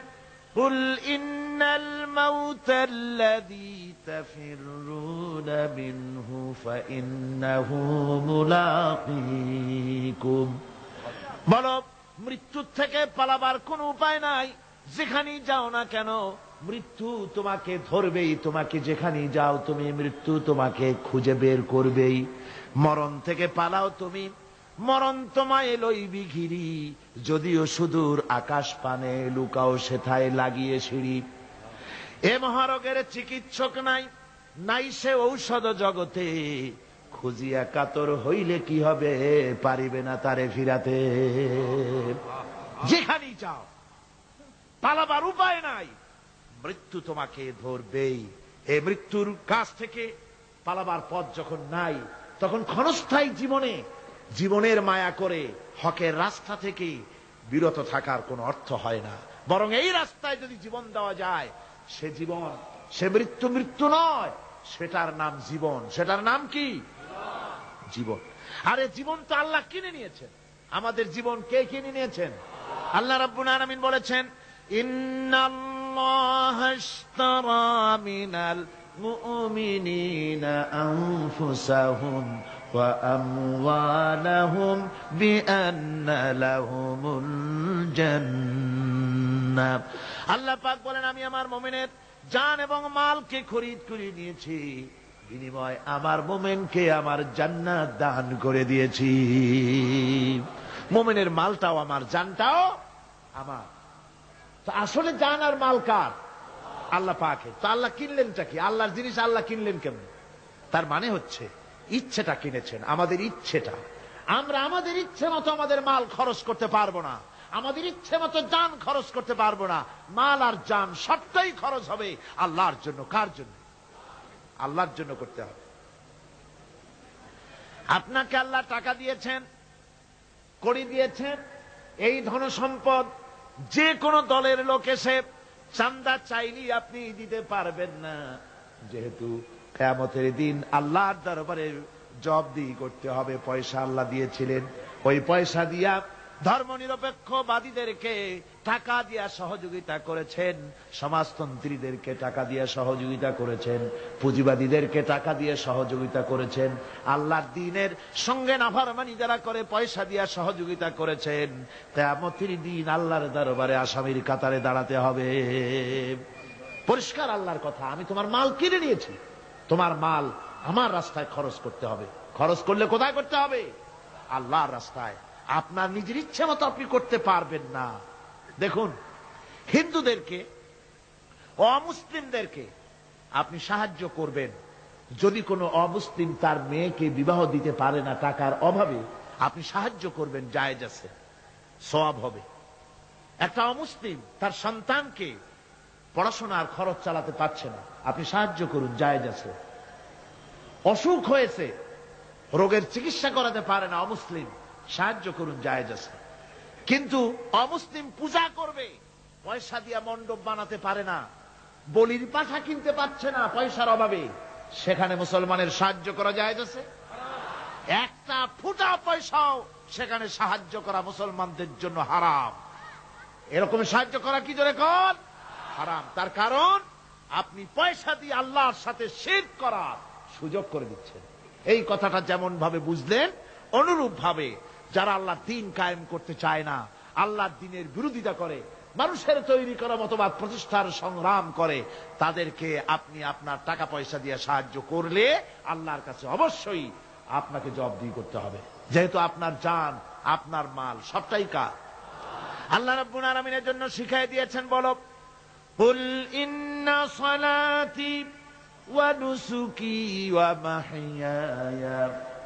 কুল ইন্নাল মাউতাল্লাযী তাফিররুনা মিনহু ফাইন্নাহু মুলাকীকুম। বলো, মৃত্যুর থেকে পালাবার কোন উপায় নাই। যেখানেই যাও না কেন মৃত্যু তোমাকে ধরবেই, তোমাকে যেখানেই যাও তুমি, মৃত্যু তোমাকে খুঁজে বের করবেই। মরণ থেকে পালাও তুমি, মরণ তোমায় লইবি ঘিরি, যদিও সুদূর আকাশ পানে লুকাও সেথায় লাগিয়ে সিঁড়ি। এ মহারোগের চিকিৎসক নাই, নাই সে ঔষধ জগতে, খুঁজিয়া কাতর হইলে কি হবে, পারিবে না তারে ফিরাতে। যেখানেই যাও পালাবার উপায় নাই, মৃত্যু তোমাকে ধরবেই। এই মৃত্যুর কাছ থেকে পালাবার পথ যখন নাই, তখন ক্ষণস্থায়ী জীবনের মায়া করে হকের রাস্তা থেকে বিরত থাকার কোনো অর্থ হয় না। বরং এই রাস্তায় যদি জীবন দেওয়া যায়, সে জীবন সে মৃত্যু মৃত্যু নয়, সেটার নাম জীবন। সেটার নাম কি? জীবন। আরে জীবন তো আল্লাহ কিনে নিয়েছেন। আমাদের জীবন কে কিনে নিয়েছেন? আল্লাহ রাব্বুল আলামিন বলেছেন, ইন্নাল্লাহা আশতারা মিনাল মুমিনিনা আনফুসাহুম ওয়া আমওয়ালাহুম বিআন্না লাহুমুল জান্নাহ। আল্লাহ পাক বলেন, আমি আমার মুমিনের জান এবং মালকে খরিদ করে নিয়েছি, বিনিময় আমার মুমিনকে আমার জান্নাত দান করে দিয়েছি। মুমিনের মালটাও আমার, জানটাও আমার। তো আসলে জান আর মাল কার? আল্লাহ পাকের। তো আল্লাহ কিনলেনটা কি? আল্লাহর জিনিস আল্লাহ কিনলেন কেমন? তার মানে হচ্ছে ইচ্ছেটা কিনেছেন, আমাদের ইচ্ছেটা। আমরা আমাদের ইচ্ছে মতো আমাদের মাল খরচ করতে পারবো না, আমাদের ইচ্ছে মতো জান খরচ করতে পারবো না। মাল আর জান সবটাই খরচ হবে আল্লাহর জন্য। কার জন্য? আল্লাহর জন্য করতে হবে। আপনাকে আল্লাহ টাকা দিয়েছেন, কড়ি দিয়েছেন, এই ধন সম্পদ যে কোনো দলের লোক এসে চান্দা চাইলেই আপনি দিতে পারবেন না, যেহেতু কিয়ামতের দিন আল্লাহর দরবারে জবাবদিহি করতে হবে। পয়সা আল্লাহ দিয়েছিলেন, ওই পয়সা দিয়া ধর্মনিরপেক্ষবাদীদেরকে টাকা দিয়া সহযোগিতা করেছেন, সমাজতন্ত্রীদেরকে টাকা দিয়ে সহযোগিতা করেছেন, পুঁজিবাদীদেরকে টাকা দিয়ে সহযোগিতা করেছেন, আল্লাহর দ্বীনের সঙ্গে নাফরমানি যারা করে পয়সা দিয়া সহযোগিতা করেছেন। কিয়ামতের দিন আল্লাহর দরবারে আসামির কাতারে দাঁড়াতে হবে। পরিষ্কার আল্লাহর কথা, আমি তোমার মাল কিনে নিয়েছি, তোমার মাল আমার রাস্তায় খরচ করতে হবে। খরচ করলে কোথায় করতে হবে? আল্লাহর রাস্তায়। আপনার নিজের ইচ্ছে মতো আপনি করতে পারবেন না। দেখুন, হিন্দুদেরকে, অমুসলিমদেরকে আপনি সাহায্য করবেন, যদি কোনো অমুসলিম তার মেয়েকে বিবাহ দিতে পারে না টাকার অভাবে, আপনি সাহায্য করবেন, জায়েজ আছে, সওয়াব হবে। একটা অমুসলিম তার সন্তানকে পড়াশোনার খরচ চালাতে পারছে না, আপনি সাহায্য করুন, জায়েজ আছে। অসুখ হয়েছে, রোগের চিকিৎসা করাতে পারে না অমুসলিম, সাহায্য করুন, জায়েজ আছে। কিন্তু অমুসলিম পূজা করবে, পয়সা দিয়া মণ্ডপ বানাতে পারে না, বলির পাঠা কিনতে পারছে না পয়সার অভাবে, সেখানে মুসলমানের সাহায্য করা জায়েজ আছে? একটা ফুটা পয়সাও সেখানে সাহায্য করা মুসলমানদের জন্য হারাম। এরকম সাহায্য করা কি জোরে কর? হারাম। তার কারণ আপনি পয়সা দিয়ে আল্লাহর সাথে শিরক করার সুযোগ করে দিচ্ছেন। এই কথাটা যেমন ভাবে বুঝলেন, অনুরূপ ভাবে যারা আল্লাহর দ্বীন কায়েম করতে চায় না, আল্লাহর দ্বীনের বিরোধিতা করে, মানুষের তৈরি করা মতবাদ প্রতিষ্ঠার সংগ্রাম করে, তাদেরকে আপনি আপনার টাকা পয়সা দিয়ে সাহায্য করলে আল্লাহর কাছে অবশ্যই আপনাকে জবাবদিহি করতে হবে, যেহেতু আপনার জান, আপনার মাল সবটাই কার? আল্লাহ রাব্বুল আলামিনের জন্য শিখাই দিয়েছেন, বলো, কুল ইন্না সালাতি ওয়া নুসুকি ওয়া মাহইয়ায়া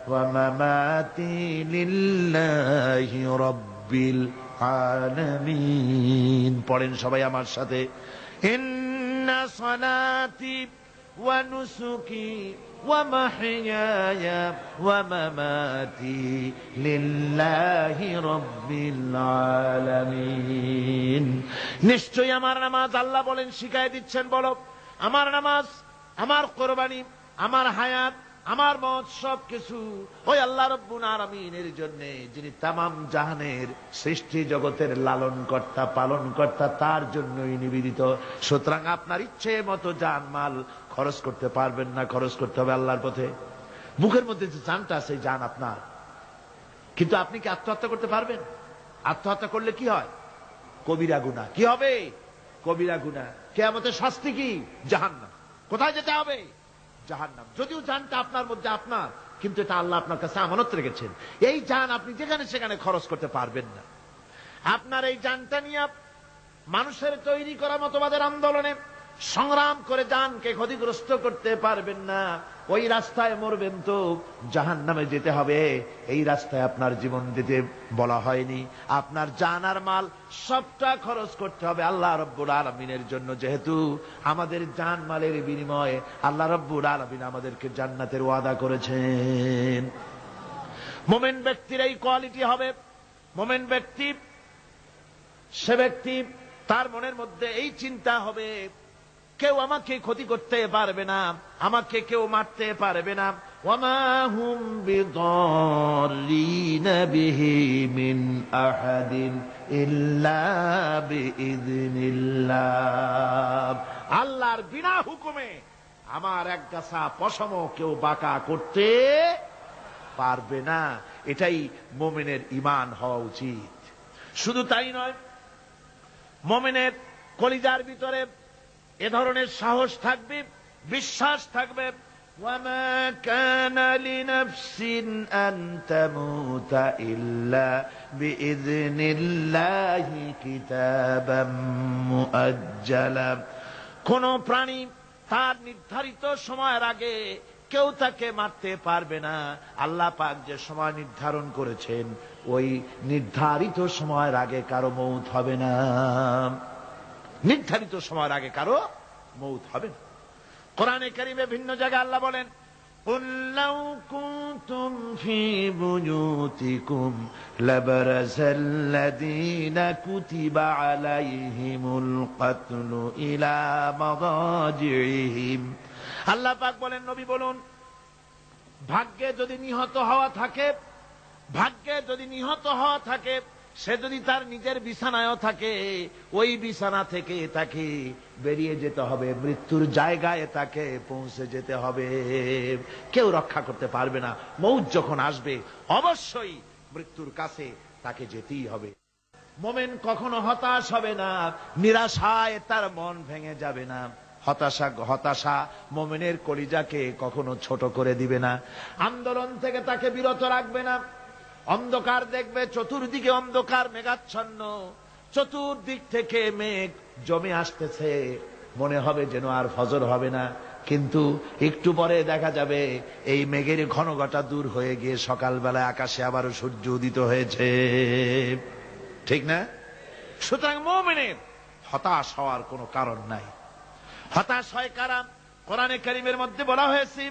ওয়া মামাতি লিল্লাহি রাব্বিল আলামিন। পড়েন সবাই আমার সাথে, ইন্না সালাতি ওয়া নুসুকি ওয়া মাহইয়ায়া ওয়া মামাতি লিল্লাহি রাব্বিল আলামিন। নিশ্চয়ই আমার নামাজ, আল্লাহ বলেন, শিখাই দিচ্ছেন, বলো, আমার নামাজ, আমার কোরবানি, আমার হায়াত, আমার মত সব কিছু ওই আল্লাহ রাব্বুল আলামিনের জন্য, যিনি তামাম জাহানের সৃষ্টি জগতের লালন কর্তা, পালন কর্তা, তার জন্যই নিবেদিত। সুতরাং আপনার ইচ্ছে মতো জান মাল খরচ করতে পারবেন না, খরচ করতে হবে আল্লাহর পথে। মুখের মধ্যে যে জানটা আছে, জান আপনার, কিন্তু আপনি কি আত্মহত্যা করতে পারবেন? আত্মহত্যা করলে কি হয়? কবিরা গুনাহ। কি হবে? কবিরা গুনাহ। কিয়ামতের শাস্তি কি? জাহান্নাম। কোথায় যেতে হবে? জাহান্নাম। যদিও জানটা আপনার মধ্যে আপনার, কিন্তু এটা আল্লাহ আপনার কাছে আমানত রেখেছেন। এই জান আপনি যেখানে সেখানে খরচ করতে পারবেন না। আপনার এই জানটা নিয়ে মানুষের তৈরি করা মতবাদের আন্দোলনে সংগ্রাম করে জানকে ক্ষতিগ্রস্ত করতে পারবেন না। ওই রাস্তায় মরবেন তো জাহান্নামে যেতে হবে, এই রাস্তায় আপনার জীবন দিতে বলা হয়নি। আপনার জান আর মাল সবটা খরচ করতে হবে আল্লাহ রাব্বুল আলামিনের জন্য, যেহেতু আমাদের জান মালের বিনিময়ে আল্লাহ রাব্বুল আলামিন আমাদেরকে জান্নাতের ওয়াদা করেছেন। মুমিন ব্যক্তির এই কোয়ালিটি হবে। মুমিন ব্যক্তি, সে ব্যক্তি, তার মনের মধ্যে এই চিন্তা হবে, কেউ আমাকে ক্ষতি করতে পারবে না, আমাকে কেউ মারতে পারবে না। ওয়ামা হুম বিদাররিনা বিহি মিন আহাদিন ইল্লা বিইذনিল্লাহ। আল্লাহর বিনা হুকুমে আমার এক গাছা পশম কেউ বাঁকা করতে পারবে না। এটাই মুমিনের ঈমান হওয়া উচিত। শুধু তাই নয়, মুমিনের কলিজার ভিতরে এ ধরনের সাহস থাকবে, বিশ্বাস থাকবে। ওয়ামা কানা লিনাফসিন আন তামুতা ইল্লা বিইذনিল্লাহি কিতাবাম মুআজ্জালা। কোন প্রাণী তার নির্ধারিত সময়ের আগে কেউ তাকে মারতে পারবে না। আল্লাহ পাক যে সময় নির্ধারণ করেছেন, ওই নির্ধারিত সময়ের আগে কারো মৌত হবে না। নির্ধারিত সময়ের আগে কারো মৌত হবে না। কোরআনে কারিমে ভিন্ন জায়গায় আল্লাহ বলেন, قُلْ لَوْ كُنْتُمْ فِي بُيُوتِكُمْ لَبَرَزَ الَّذِينَ كُتِبَ عَلَيْهِمُ الْقَتْلُ إِلَى مَضَاجِعِهِمْ। আল্লাহ পাক বলেন, নবী বলুন, ভাগ্যে যদি নিহত হওয়া থাকে, ভাগ্যে যদি নিহত হওয়া থাকে, সে যদি তার নিজের বিছানায়ও থাকে, ওই বিছানা থেকে তাকে বেরিয়ে যেতে হবে, মৃত্যুর জায়গায় তাকে পৌঁছে যেতে হবে। কেউ রক্ষা করতে পারবে না। মৌত যখন আসবে অবশ্যই মৃত্যুর কাছে তাকে যেতেই হবে। মুমিন কখনো হতাশ হবে না, নিরাশায় তার মন ভেঙে যাবে না। হতাশা মুমিনের কলিজাকে কখনো ছোট করে দিবে না, আন্দোলন থেকে তাকে বিরত রাখবে না। অন্ধকার দেখবে, চতুর্দিকে অন্ধকার মেঘাচ্ছন্ন, চতুর্দিক থেকে মেঘ জমে আসতেছে, মনে হবে যেন আর ফজর হবে না। কিন্তু একটু পরে দেখা যাবে এই মেঘের ঘনঘটা দূর হয়ে গিয়ে সকালবেলায় আকাশে আবারও সূর্য উদিত হয়েছে। ঠিক না? সুতরাং মুমিনের হতাশ হওয়ার কোনো কারণ নাই। হতাশ হয় কারা? কোরআনে কারীমের মধ্যে বলা হয়েছে,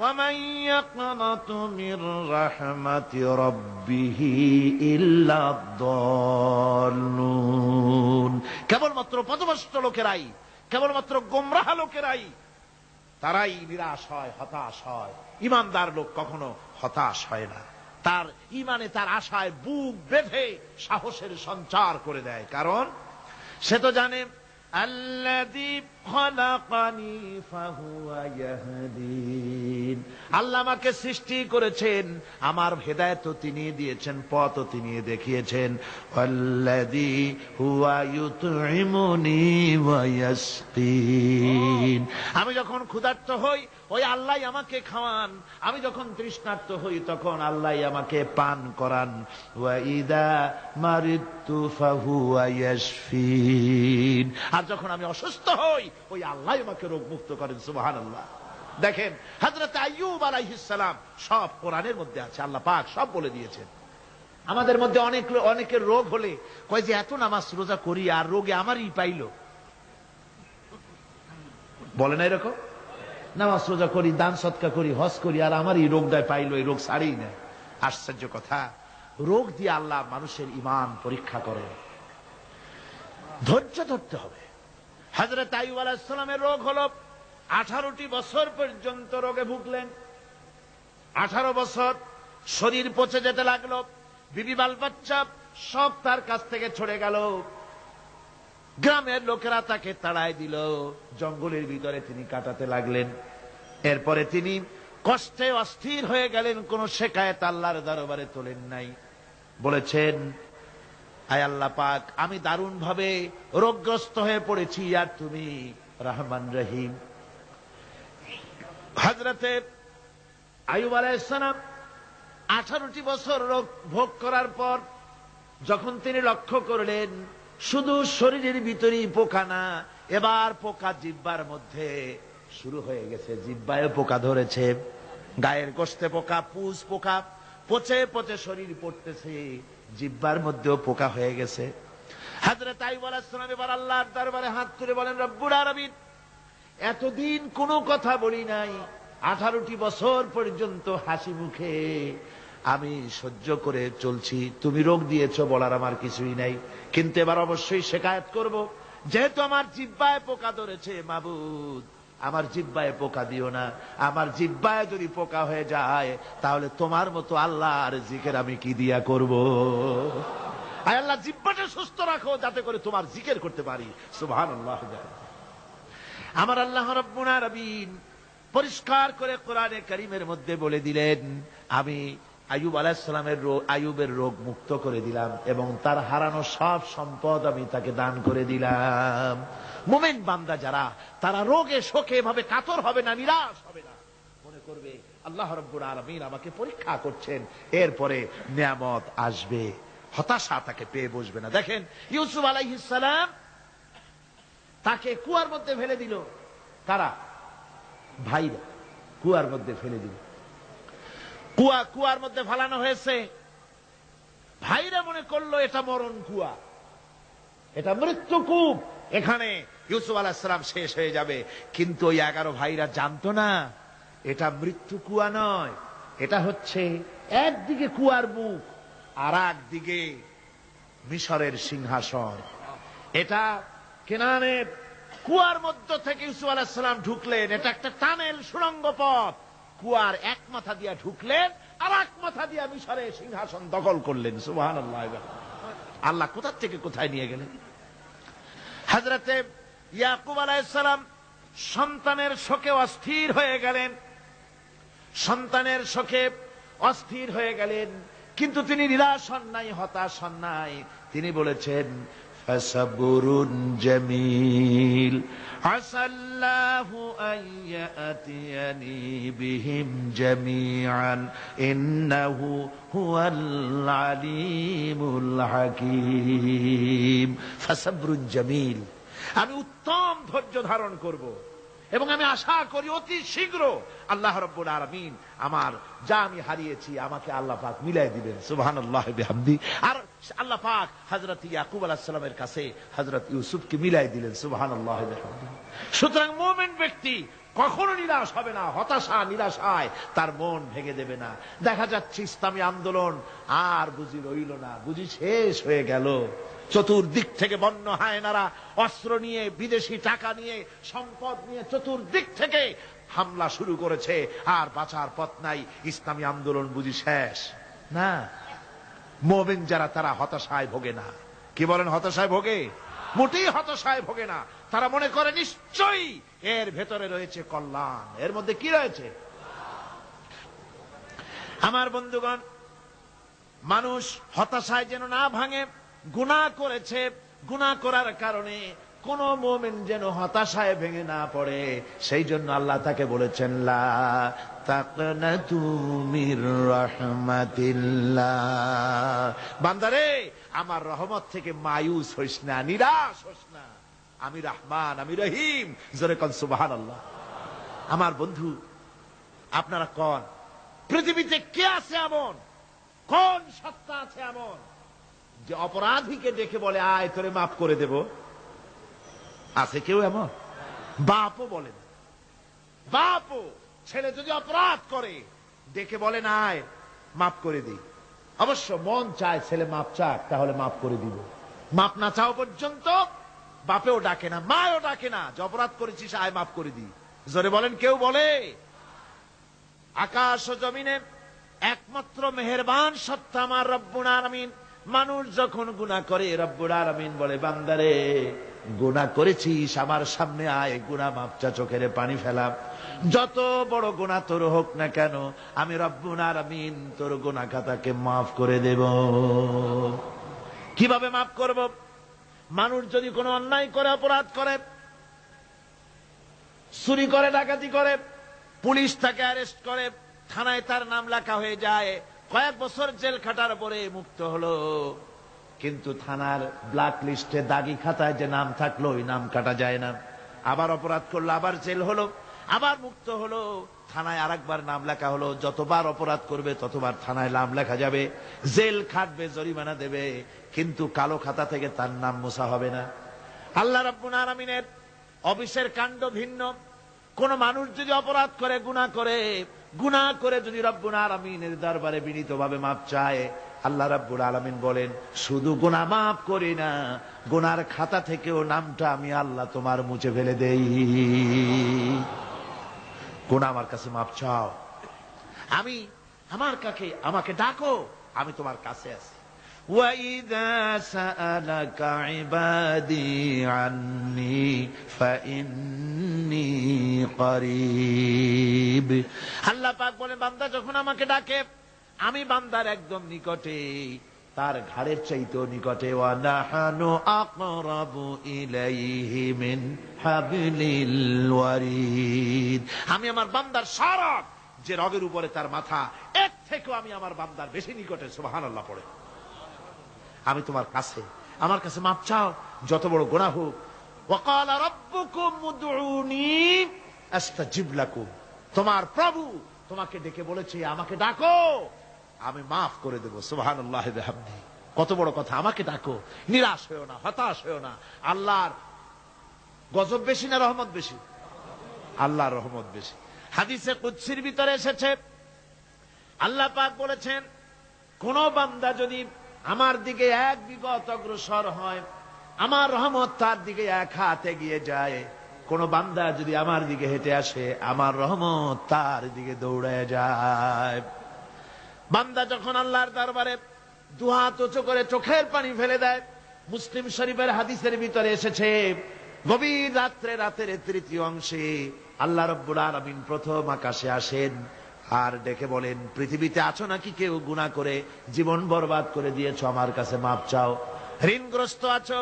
وَمَنْ يَقْنَطُ مِنْ رَحْمَةِ رَبِّهِ إِلَّا الضَّالُّونَ। কেবলমাত্র পথভ্রষ্ট লোকেরাই, কেবলমাত্র গোমরাহ লোকেরাই তারাই নিরাশ হয়, হতাশ হয়। ঈমানদার লোক কখনো হতাশ হয় না। তার ঈমানে, তার আশায় বুক বেঁধে সাহসের সঞ্চার করে দেয়। কারণ সে তো জানে, আল্লাযী খলাকানি ফাহুয়া ইয়াহদিন। আল্লাহ আমাকে সৃষ্টি করেছেন, আমার হেদায়েত তিনি দিয়েছেন, পথ তিনি দেখিয়েছেন। আল্লাযী হুয়া ইউতঈমুনি ওয়া ইয়াসকিন। আমি যখন ক্ষুধার্ত হই, ওই আল্লাহ আমাকে খাওয়ান। আমি যখন তৃষ্ণার্ত হই, তখন আল্লাহ আমাকে পান করান। ওয়া ইযা মারিদতু ফাহুয়া ইয়াশফিন। আর যখন আমি অসুস্থ হই, ওই আল্লাহ আমাকে রোগ মুক্ত করেন। সুবহানাল্লাহ। দেখেন, হযরত আইয়ুব আলাইহিস সালাম, সব কোরআনের মধ্যে আছে, আল্লাহ পাক সব বলে দিয়েছেন। আমাদের মধ্যে অনেকের রোগ হলে কয় যে এত নামাজ রোজা করি আর রোগে আমারই পাইলো। বলে না এরকম? নামাজ রোজা করি, দান সদকা করি, হজ করি, আর আমারই রোগটাই পাইলো, এই রোগ ছাড়েই না। আশ্চর্য কথা, রোগ দিয়ে আল্লাহ মানুষের ঈমান পরীক্ষা করেন। ধৈর্য ধরতে হবে। হযরত আইয়ুব আলাইহিস সালামের রোগ হলো, 18টি বছর পর্যন্ত রোগে ভুগলেন। 18 বছর শরীর পচে যেতে লাগলো, বিবি বাল বাচ্চা সব তার কাছ থেকে ছড়ে গেল। গ্রামের লোকেরা তাকে তাড়ায় দিল, জঙ্গলের ভিতরে তিনি কাটাতে লাগলেন। এরপরে তিনি কষ্টে অস্থির হয়ে গেলেন, কোন শেকায়েত আল্লাহর দরবারে তোলেন নাই। বলেছেন, আয় আল্লাহ পাক, আমি দারুণ ভাবে রোগগ্রস্ত হয়ে পড়েছি, আর তুমি রহমান রহিম। হযরতে আইয়ুব আলাইহিস সালাম 18টি বছর রোগ ভোগ করার পর যখন তিনি লক্ষ্য করলেন শুধু শরীরের ভিতরেই পোকা না, এবার পোকা জিহ্বার মধ্যে শুরু হয়ে গেছে, জিহ্বায় পোকা ধরেছে, গায়ের গোশতে পোকা, পুষ পোকা, পচে পচে শরীর পড়তেছে, জিহ্বার মধ্যেও পোকা হয়ে গেছে। হযরত আইয়ুব আলাইহিস সালাম এবার আল্লাহর দরবারে হাত তুলে বলেন, রব্বুল আলামিন, এতদিন কোনো কথা বলি নাই, 18টি বছর পর্যন্ত হাসি মুখে আমি সহ্য করে চলছি, তুমি রোগ দিয়েছো বলার আমার কিছুই নাই, কিন্তু এবার অবশ্যই শিকায়াত করব। যেহেতু আমার জিহ্বায় পোকা ধরেছে, মাবুদ আমার জিহ্বায় পোকা দিও না। আমার জিহ্বায় যদি পোকা হয়ে যায় তাহলে তোমার মতো আল্লাহর জিকির আমি কি দিয়া করব? আয় আল্লাহ, জিহ্বাটা সুস্থ রাখো যাতে করে তোমার জিকির করতে পারি। সুবহানাল্লাহ। আমার আল্লাহ রাব্বুল আলামিন পরিষ্কার করে কোরআনে কারীমের মধ্যে বলে দিলেন, আমি আইয়ুব আলাইহিস সালামের আইয়ুবের রোগ মুক্ত করে দিলাম এবং তার হারানো সব সম্পদ আমি তাকে দান করে দিলাম। মুমিন বান্দা যারা, তারা রোগে শোকে এভাবে কাতর হবে না, নিরাশ হবে না, মনে করবে আল্লাহ রাব্বুল আলামিন আমাকে পরীক্ষা করছেন, এরপরে নিয়ামত আসবে, হতাশা তাকে পেয়ে বসবে না। দেখেন ইউসুফ আলাইহিস সালাম, তাকে কুয়ার মধ্যে ফেলে দিল। কারা? ভাইরা কুয়ার মধ্যে ফেলে দিল। কুয়ার মধ্যে ফেলানো হয়েছে। ভাইরা মনে করলো এটা মরণ কুয়া, এটা মৃত্যু কূপ, এখানে ইউসুফ আলাইহিস সালাম শেষ হয়ে যাবে। কিন্তু ওই 11 ভাইরা জানতো না এটা মৃত্যু কুয়া নয়, এটা হচ্ছে একদিকে কুয়ার মুখ আর একদিকে মিশরের সিংহাসন। এটা কেনানের কুয়ার মধ্য থেকে ইউসুফ আলাইহিস সালাম ঢুকলেন। এটা একটা টানেল, সুড়ঙ্গ পথ। কুয়ার এক মাথা দিয়া ঢুকলেন, আর এক মাথা দিয়া মিশরের সিংহাসন দখল করলেন। সুবহানাল্লাহ। আল্লাহ কোথা থেকে কোথায় নিয়ে গেলেন। হযরতে ইয়াকুব আলাইহিস সালাম সন্তানের শোকে অস্থির হয়ে গেলেন, সন্তানের শোকে অস্থির হয়ে গেলেন। কিন্তু তিনি নিরাশ হন নাই, হতাশ হন নাই। তিনি বলেছেন, ফাসাবরুন জামিল আসাল্লাহু আইয়াতিয়ানি বিহিম জামিআন ইন্নাহু হুয়াল আলিমুল হাকীম। ফাসাবরুন জামিল, আমি উত্তম ধৈর্য ধারণ করব এবং আমি আশা করি অতি শীঘ্র আল্লাহ রাব্বুল আলামিন আমার যা আমি হারিয়েছি আমাকে আল্লাহ পাক মিলাই দিবেন। সুবহানাল্লাহ বিহামদি। আর আল্লাহ পাক হযরত ইয়াকুব আলাইহিস সালামের কাছে হযরত ইউসুফকে মিলাই দিলেন। সুবহানাল্লাহ বিহামদি। সুতরাং মুমিন ব্যক্তি কখনো নিরাশ হবে না, হতাশা নিরাশায় তার মন ভেঙে দেবে না। দেখা যাচ্ছে ইসলামী আন্দোলন আর বুঝি রইল না, বুঝি শেষ হয়ে গেল। চতুর্দিক থেকে বন্য হায়নারা অস্ত্র নিয়ে, বিদেশি টাকা নিয়ে, সম্পদ নিয়ে চতুর্দিক থেকে হামলা শুরু করেছে, আর বাঁচার পথ নাই। ইসলামী আন্দোলন বুঝি শেষ না। মুমিন যারা, তারা হতাশায় ভোগে না। কি বলেন? হতাশায় ভোগে? মোটেই হতাশায় ভোগে না। তারা মনে করে নিশ্চয়ই এর ভেতরে রয়েছে কল্যাণ। এর মধ্যে কি রয়েছে? আমার বন্ধুগণ, মানুষ হতাশায় যেন না ভাঙে। গুনাহ করেছে, গুনাহ করার কারণে কোন মুমিন যেন হতাশায় ভেঙে না পড়ে, সেই জন্য আল্লাহ তাকে বলেছেন, লা তাকনাতু মির রাহমাতিল্লাহ। বান্দারে, আমার রহমত থেকে মায়ুস হইস না, নিরাশ হইস না। আমি রহমান, আমি রহিম। জোরে কোন সুবহানাল্লাহ। আমার বন্ধু, আপনারা কোন পৃথিবীতে কে আছে এমন, কোন সত্তা আছে এমন যে অপরাধীকে দেখে বলে আয় তোরে মাফ করে দেব? আছে কেউ এমন? বাপও বলে না। বাপও ছেলে যদি অপরাধ করে দেখে বলে না আয় মাফ করে দিই। অবশ্য মন চায় ছেলে মাফ চাক, তাহলে মাফ করে দিব। মাফ না চাও পর্যন্ত বাপেও ডাকে না, মাও ডাকে না যে অপরাধ করেছিস আয় মাফ করে দিই। জোরে বলেন, কেউ বলে? আকাশ ও জমিনে একমাত্র মেহেরবান সত্তা আমার রব্বুল আলামিন। মানুষ যখন গুনাহ করে, রব্বুল আলামিন বলে, বান্দারে গুনাহ করেছিস, আমার সামনে আয়, গুনাহ মাফ চা, চোখের পানি ফেলা। যত বড় গুনাহ তোর হোক না কেন, আমি রব্বুল আলামিন তোর গুনাহ খাতাকে মাফ করে দেব। কিভাবে মাফ করব? মানুষ যদি কোনো অন্যায় করে, অপরাধ করে, চুরি করে, ডাকাতি করে, পুলিশ তাকে অ্যারেস্ট করে, থানায় তার নাম লেখা হয়ে যায়, কয়েক বছর জেল খাটার পরে মুক্ত হলো। কিন্তু থানার ব্ল্যাক লিস্টে, দাগি খাতায় যে নাম থাকলো, ওই নাম কাটা যায় না। আবার অপরাধ করলো, আবার জেল হলো, আবার মুক্ত হলো, থানায় আরেকবার নাম লেখা হলো। যতবার অপরাধ করবে ততবার থানায় নাম লেখা যাবে, জেল খাটবে, জরিমানা দেবে, কিন্তু কালো খাতা থেকে তার নাম মোছা হবে না। আল্লাহ রাব্বুল আলামিনের অফিসের কাণ্ড ভিন্ন। কোন মানুষ যদি অপরাধ করে, গুনাহ করে যদি রব্বুল আলামিনের দরবারে বিনীতভাবে মাপ চায়, আল্লাহ রাব্বুল আলামিন বলেন, শুধু গুনাহ মাফ করি না, গুনার খাতা থেকেও নামটা আমি আল্লাহ তোমার মুছে ফেলে দেই। গুনাহ আমার কাছে মাফ চাও, আমি আমাকে ডাকো, আমি তোমার কাছে আছি। وَإِذَا سَأَلَكَ عِبَادِي عَنِّي فَإِنِّي قَرِيبٌ। আল্লাহ পাক বলেন, বান্দা যখন আমাকে ডাকে, আমি বান্দার একদম নিকটে, তার ঘাড়ের চাইতেও নিকটে। ওয়ানাহানু আকরাবু ইলাইহি মিন হাবলিল ওয়ারিদ। আমি আমার বান্দার সারা যে রগের উপরে তার মাথা, এর থেকেও আমি আমার বান্দার বেশি নিকটে। সুবহানাল্লাহ পড়ে। আমি তোমার কাছে, আমার কাছে মাপ চাও, যত বড় গুনাহ হোক। ওয়াকালা রাব্বুকুম উদউনি আস্তাজিব লাকুম। তোমার প্রভু তোমাকে ডেকে বলেছে, আমাকে ডাকো, আমি মাফ করে দেব। সুবহানাল্লাহি ওয়া বিহামদিহি। কত বড় কথা, আমাকে ডাকো, নিরাশ হয়ো না, হতাশ হয়ো না। আল্লাহর গজব বেশি না রহমত বেশি? আল্লাহর রহমত বেশি। হাদিসে কুদসির ভিতরে এসেছে, আল্লাহ পাক বলেছেন, কোন বান্দা যদি আমার দিকে এক বিগত অগ্রসর হয়, আমার রহমত তার দিকে এক হাত এগিয়ে যায়। কোন বান্দা যদি আমার দিকে হেঁটে আসে, আমার রহমত তার দিকে দৌড়ে যায়। বান্দা যখন আল্লাহর দরবারে দুহাত উঁচু করে চোখের পানি ফেলে দেয়, মুসলিম শরীফের হাদিসের ভিতরে এসেছে, গভীর রাতের তৃতীয় অংশে আল্লাহ রাব্বুল আলামিন প্রথম আকাশে আসেন আর ডেকে বলেন, পৃথিবীতে আছো নাকি কেউ গুনাহ করে জীবন বরবাদ করে দিয়েছো, আমার কাছে মাপ চাও। ঋণগ্রস্ত আছো,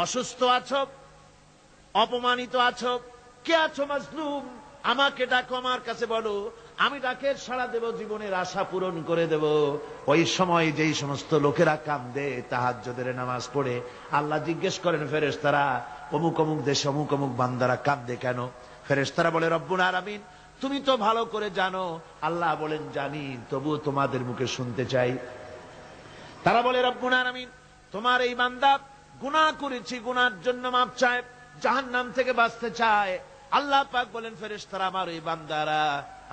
অসুস্থ আছো, অপমানিত আছো, কে আছো মাজলুম, আমাকে ডাকো, আমার কাছে বলো, আমি ডাকের সাড়া দেব, জীবনের আশা পূরণ করে দেব। ওই সময় যেই সমস্ত লোকেরা কান্দে তাহাজ্জুদের নামাজ পড়ে, আল্লাহ জিজ্ঞেস করেন ফেরেশতারা, অমুক অমুক দেশে অমুক অমুক বান্দারা কান্দে কেন? ফেরেশতারা বলে, রব্বুল আলামিন তুমি তো ভালো করে জানো। আল্লাহ বলেন, জানি, তবুও তোমাদের মুখে শুনতে চাই। তারা বলে, রব্বুল আলামিন তোমার এই বান্দা গুনাহ করেছি, গুনার জন্য মাপ চায়, জাহান্নাম থেকে বাঁচতে চায়। আল্লাহ পাক বলেন, ফেরেশতারা আমার এই বান্দারা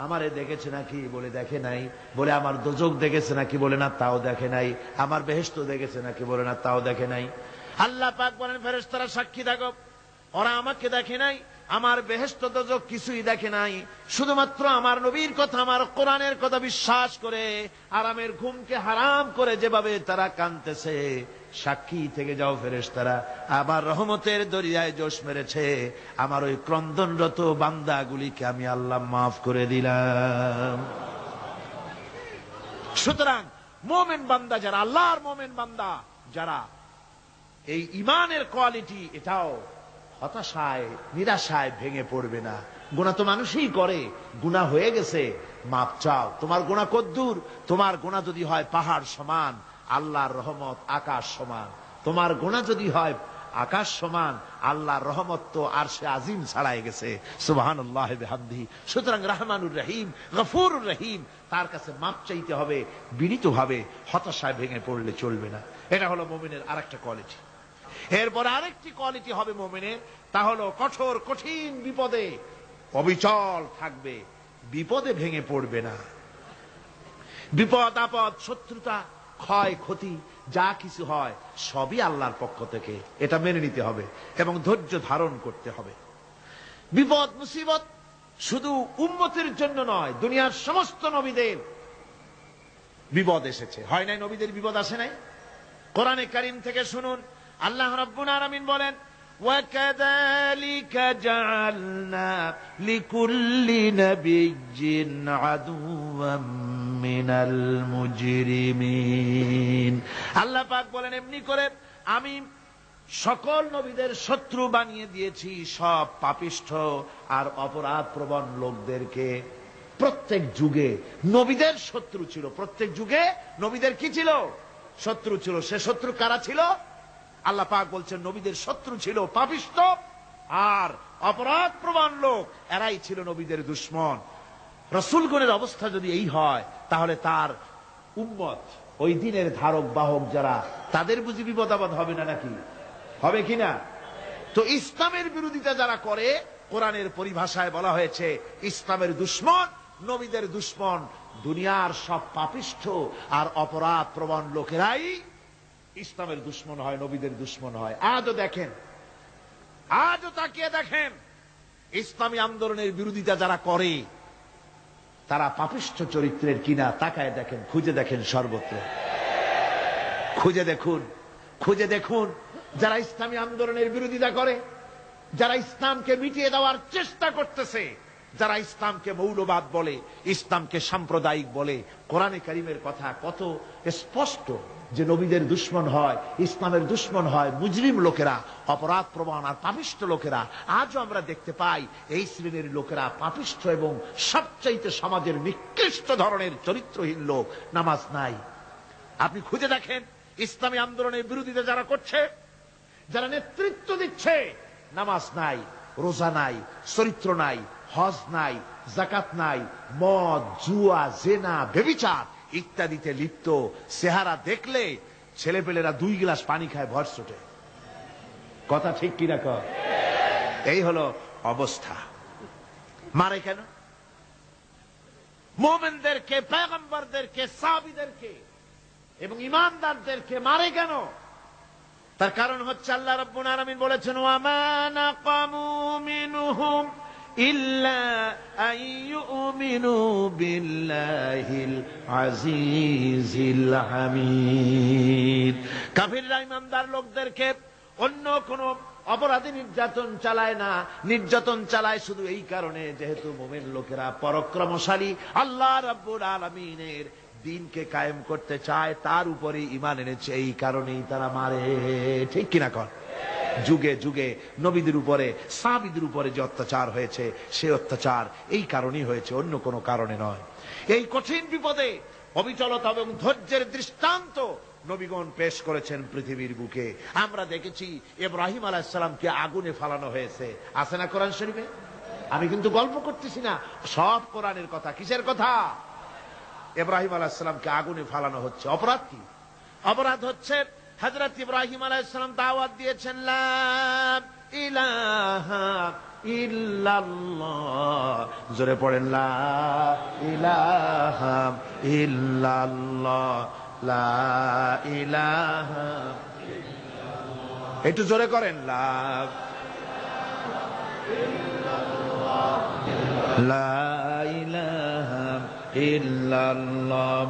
আমারে দেখেছে নাকি? বলে দেখে নাই। বলে আমার দোজখ দেখেছে নাকি? বলে না, তাও দেখে নাই। আমার বেহেশত দেখেছে নাকি? বলে না, তাও দেখে নাই। আল্লাহ পাক বলেন, ফেরেশতারা সাক্ষী থাকো, ওরা আমাকে দেখে নাই, আমার বেহেশত দোজখ কিছুই দেখে নাই, শুধুমাত্র আমার নবীর কথা, আমার কোরআনের কথা বিশ্বাস করে আরামের ঘুমকে হারাম করে যেভাবে তারা কাঁদতেছে, সাক্ষী থেকে যাও ফেরেশতারা, আমার রহমতের দরিয়ায় জোশ মেরেছে, আমার ওই ক্রন্দনরত বান্দাগুলিকে আমি আল্লাহ মাফ করে দিলাম। সুতরাং মুমিন বান্দা যারা, আল্লাহর মুমিন বান্দা যারা, এই ঈমানের কোয়ালিটি, এটাও হতাশায় নিরাশায় ভেঙে পড়বে না। গুনাহ তো মানুষই করে, গুনাহ হয়ে গেছে, মাপ চাও। তোমার গুনাহ কদ্দুর? তোমার গুনাহ যদি হয় পাহাড় সমান, আল্লাহর রহমত আকাশ সমান। তোমার গুনাহ যদি হয় আকাশ সমান, আল্লাহর রহমত তো আরশে আজিম ছাড়াই গেছে। সুবহানাল্লাহি ওয়া বিহামদিহি। সুতরাং রহমানুর রহিম, গফুরুর রহিম, তার কাছে মাপ চাইতে হবে বিনীতভাবে, হতাশায় ভেঙে পড়লে চলবে না। এটা হলো মুমিনের আরেকটা কোয়ালিটি। এরপর আরেকটি কোয়ালিটি হবে মুমিনের, তা হলো কঠোর কঠিন বিপদে অবিচল থাকবে, বিপদে ভেঙে পড়বে না। বিপদ আপদ, শত্রুতা, ক্ষয় ক্ষতি যা কিছু হয় সবই আল্লাহর পক্ষ থেকে, এটা মেনে নিতে হবে এবং ধৈর্য ধারণ করতে হবে। বিপদ মুসিবত শুধু উম্মতের জন্য নয়, দুনিয়ার সমস্ত নবীদের বিপদ এসেছে, হয় নাই? নবীদের বিপদ আসে নাই? কোরআনে কারীম থেকে শুনুন, আল্লাহ রাব্বুল আলামিন বলেন, وَكَذَلِكَ جَعَلْنَا لِكُلِّ نَبِيٍّ عَدُوًّا مِّنَ الْمُجْرِمِينَ। আল্লাহ পাক বলেন, এমনি করে আমি সকল নবীদের শত্রু বানিয়ে দিয়েছি, সব পাপিষ্ঠ আর অপরাধ প্রবণ লোকদেরকে। প্রত্যেক যুগে নবীদের শত্রু ছিল, প্রত্যেক যুগে নবীদের কি ছিল? শত্রু ছিল। সে শত্রু কারা ছিল? আল্লাহ পাক বলছেন, নবীদের শত্রু ছিল পাপিষ্ঠ আর অপরাধ প্রবণ লোক, এরাই ছিল নবীদের দুশমন। রাসূলগণের অবস্থা যদি এই হয়, তাহলে তার উম্মত, ওই দিনের ধারক বাহক যারা, তাদের বুঝি বিপদ আপদ হবে না নাকি? হবে কিনা? তো ইসলামের বিরোধিতা যারা করে, কোরআনের পরিভাষায় বলা হয়েছে ইসলামের দুশমন, নবীদের দুশমন, দুনিয়ার সব পাপিষ্ঠ আর অপরাধ প্রবণ লোকেরাই ইসলামের দুশমন হয়, নবীদের দুশমন হয়। আজও দেখেন, আজও তাকিয়ে দেখেন, ইসলামী আন্দোলনের বিরোধিতা যারা করে তারা পাপিষ্ঠ চরিত্রের কিনা তাকায় দেখেন, খুঁজে দেখেন, সর্বত্র খুঁজে দেখুন, খুঁজে দেখুন। যারা ইসলামী আন্দোলনের বিরোধিতা করে, যারা ইসলামকে মিটিয়ে দেওয়ার চেষ্টা করতেছে, যারা ইসলামকে মৌলবাদ বলে, ইসলামকে সাম্প্রদায়িক বলে, কোরআনে কারীমের কথা কত স্পষ্ট যে নবীদের দুশমন হয়, ইসলামের দুশমন হয় মুজরিম লোকেরা, অপরাধ প্রবণ আর পাপিষ্ঠ লোকেরা। আজও আমরা দেখতে পাই এই শ্রেণীর লোকেরা পাপিষ্ঠ এবং সবচাইতে সমাজের নিকৃষ্ট ধরনের চরিত্রহীন লোক। নামাজ নাই। আপনি খুঁজে দেখেন ইসলামী আন্দোলনের বিরোধিতা যারা করছে, যারা নেতৃত্ব দিচ্ছে, নামাজ নাই, রোজা নাই, চরিত্র নাই, হজ নাই, যাকাত নাই, মদ, জুয়া, জেনা, ব্যভিচার ইত্যাদিতে লিপ্ত। চেহারা দেখলে ছেলেপেলেরা 2 গ্লাস পানি খায় ভরসটে। কথা ঠিক কিনা কর? এই হলো অবস্থা। মারে কেন? মুমিনদেরকে, পয়গম্বরদেরকে, সাহাবীদেরকে এবং ঈমানদারদেরকে মারে কেন? তার কারণ হচ্ছে আল্লাহ রাব্বুল আলামিন বলেছেন, ওয়া মা নাকামু মিনহুম ইল্লা আইয়ুমিনু বিল্লাহিল আজিজিল হামিদ। কাফিররা ঈমানদার লোকদেরকে অন্য কোন অপরাধী নির্যাতন চালায় না, নির্যাতন চালায় শুধু এই কারণে যেহেতু মুমিন লোকেরা পরাক্রমশালী, আল্লাহ রাব্বুল আলামিনের দিনকে কায়েম করতে চায়, তার উপরে ঈমান এনেছে, এই কারণেই তারা মারে। ঠিক কিনা কর? যুগে যুগে নবীদের উপরে, সাহাবীদের উপরে যে অত্যাচার হয়েছে, সে অত্যাচার এই কারণেই হয়েছে, অন্য কোনো কারণে নয়। এই কঠিন বিপদে অবিচলতা এবং ধৈর্যের দৃষ্টান্ত নবীগণ পেশ করেছেন পৃথিবীর বুকে। আমরা দেখেছি ইব্রাহিম আলাইহিস সালামকে আগুনে ফালানো হয়েছে, আছে না কোরআন শরীফে? আমি কিন্তু গল্প করতেছি না, সব কোরআনের কথা। কিসের কথা? ইব্রাহিম আলাইহিস সালামকে আগুনে ফালানো হচ্ছে। অপরাধ কি? অপরাধ হচ্ছে হযরত ইব্রাহিম আলাইহিস সালাম দাওয়াত দিয়েছেন, লা ইলাহা ইল্লাল্লাহ। জোরে পড়েন, লা ইলাহা ইল্লাল্লাহ, লা ইলাহা ইল্লাল্লাহ। একটু জোরে করেন, লা ইলাহা ইল্লাল্লাহ।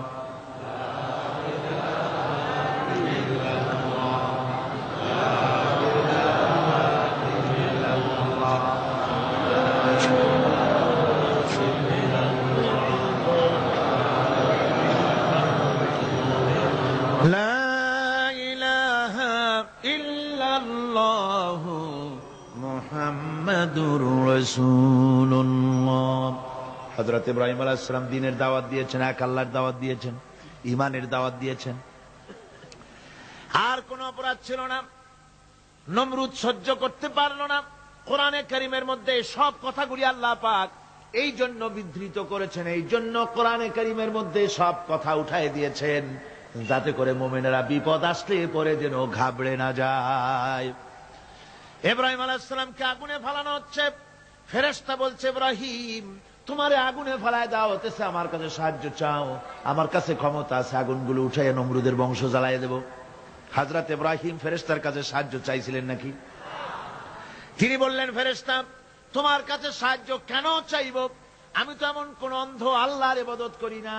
মুহাম্মাদুর রাসূলুল্লাহ। হযরত ইব্রাহিম আলাইহিস সালাম দ্বীনের দাওয়াত দিয়েছেন, এক আল্লাহর দাওয়াত দিয়েছেন, ঈমানের দাওয়াত দিয়েছেন। আর কোন অপরাধ ছিল না। নমরুদ সহ্য করতে পারল না। কোরআনে কারীমের মধ্যে সব কথাগুলি আল্লাহ পাক এই জন্য বিধৃত করেছেন, এই জন্য কোরআনে কারীমের মধ্যে সব কথা উঠায় দিয়েছেন, যাতে করে মুমিনেরা বিপদ আসলে পরে যেন ঘাবড়ে না যায়। ইব্রাহিম আলাইহিস সালামকে আগুনে ফালানো হচ্ছে। ফেরেশতা বলছে, ইব্রাহিম তোমারে আগুনে ফালায় দেওয়া হতেছে, আমার কাছে সাহায্য চাও, আমার কাছে ক্ষমতা আছে, আগুনগুলো উঠাইয়া নমরুদের বংশ জ্বালাইয়া দেব। হযরত ইব্রাহিম ফেরেশতার কাছে সাহায্য চাইছিলেন নাকি? তিনি বললেন, ফেরেশতা তোমার কাছে সাহায্য কেন চাইব? আমি তো এমন কোন অন্ধ আল্লাহর ইবাদত করি না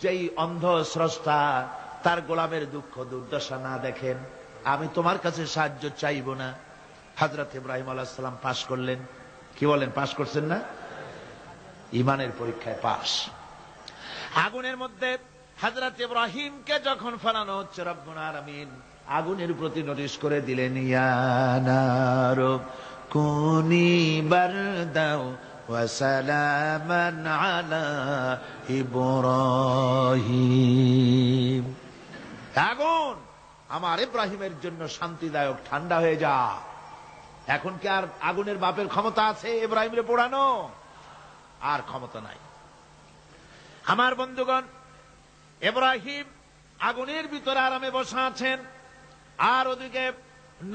যেই অন্ধ স্রষ্টা তার গোলামের দুঃখ দুর্দশা না দেখেন। আমি তোমার কাছে সাহায্য চাইব না। হযরত ইব্রাহিম আলাইহিস সালাম পাশ করলেন। কি বলেন, পাশ করছেন না? ঈমানের পরীক্ষায় পাশ। আগুনের মধ্যে হযরত ইব্রাহিমকে যখন ফেলানো হচ্ছে, রব্বুল আলামিন আগুনের প্রতি নোটিশ করে দিলেন, ইয়া নারু কুনি বারদাও ওয়া সালামান আলা ইব্রাহিম। আগুন আমার ইব্রাহিমের জন্য শান্তিদায়ক, ঠান্ডা হয়ে যা। এখন কি আর আগুনের বাপের ক্ষমতা আছে ইব্রাহিমরে পোড়ানো? আর ক্ষমতা নাই। আমার বন্ধুগণ, ইব্রাহিম আগুনের ভিতরে আরামে বসা আছেন, আর ওদিকে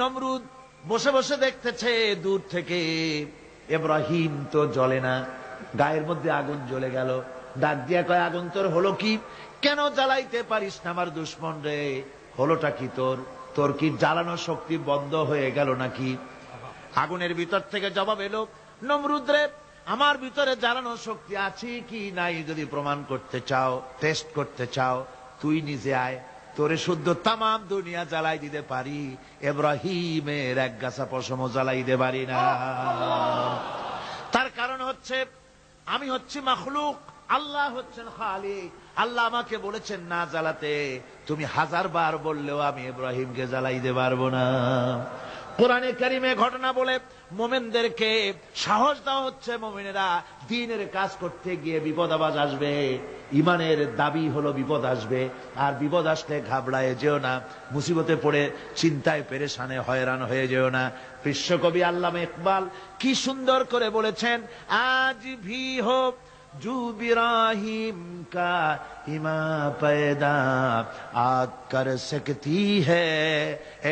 নমরুদ বসে বসে দেখতেছে দূর থেকে। ইব্রাহিম তো জ্বলে না, গায়ের মধ্যে আগুন জ্বলে গেল। ডাক দিয়া কয়, আগুন তোর হলো কি? কেন জ্বালাইতে পারিস না আমার দুশ্মন রে? হলোটা কি তোর? তোর কি জ্বালানো শক্তি বন্ধ হয়ে গেল নাকি? আগুনের ভিতর থেকে জবাব এলো, নমরুদ রে, আমার ভিতরে জ্বালানো শক্তি আছে কি নাই যদি প্রমাণ করতে চাও, টেস্ট করতে চাও, তুই নিজে আয়, তোরে শুদ্ধ তামাম দুনিয়া জ্বালাই দিতে পারি, ইব্রাহিমের এক গাছা পশম জ্বালাই দিতে পারি না। তার কারণ হচ্ছে আমি হচ্ছি মাখলুক, আল্লাহ হচ্ছেন খালিক। আল্লাহ আমাকে বলেছেন না জ্বালাতে, তুমি 1000 বার বললেও আমি ইব্রাহিমকে জ্বালাইতে পারবো না। কোরআনে কারিমে ঘটনা বলে মোমেনদেরকে সাহস দেওয়া হচ্ছে, মোমেনেরা দ্বীনের কাজ করতে গিয়ে বিপদ আবাজ আসবে, ইমানের দাবি হলো বিপদ আসবে, আর বিপদ আসলে ঘাবড়ায় যেও না, মুসিবতে পড়ে চিন্তায় পেরেশানে হয়রান হয়ে যেও না। বিশ্বকবি আল্লামা ইকবাল কি সুন্দর করে বলেছেন, আজ ভি হো জু ইব্রাহিম কা ইমা पैदा आग कर सकती है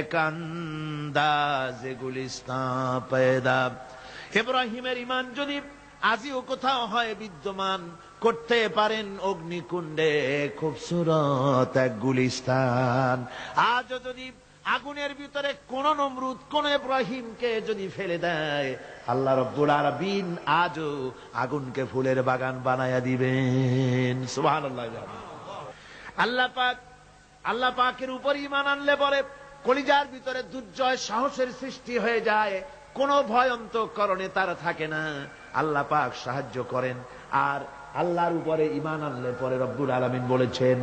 एक अंदाज गुलिस्तां पैदा। ইব্রাহিমের ইমান যদি আজিও কোথাও হয় বিদ্যমান, করতে পারেন অগ্নিকুণ্ডে খুবসুরত এক গুলিস্তান। আজও যদি আগুনের ভিতরে কোন নমরুদ কোন ইব্রাহিমকে যদি ফেলে দেয়, আল্লাহ রাব্বুল আলামিন আজও আগুনকে ফুলের বাগান বানায়া দিবেন। সুবহানাল্লাহ। আল্লাহ পাকের উপর ঈমান আনলে পরে কলিজার ভিতরে দুর্জয় সাহসের সৃষ্টি হয়ে যায়, কোন ভয় অন্তঃকরণে তার থাকে না। আল্লাহ পাক সাহায্য করেন। আর আল্লাহর উপরে ঈমান আনলে পরে রব্বুল আলামিন বলেছেন,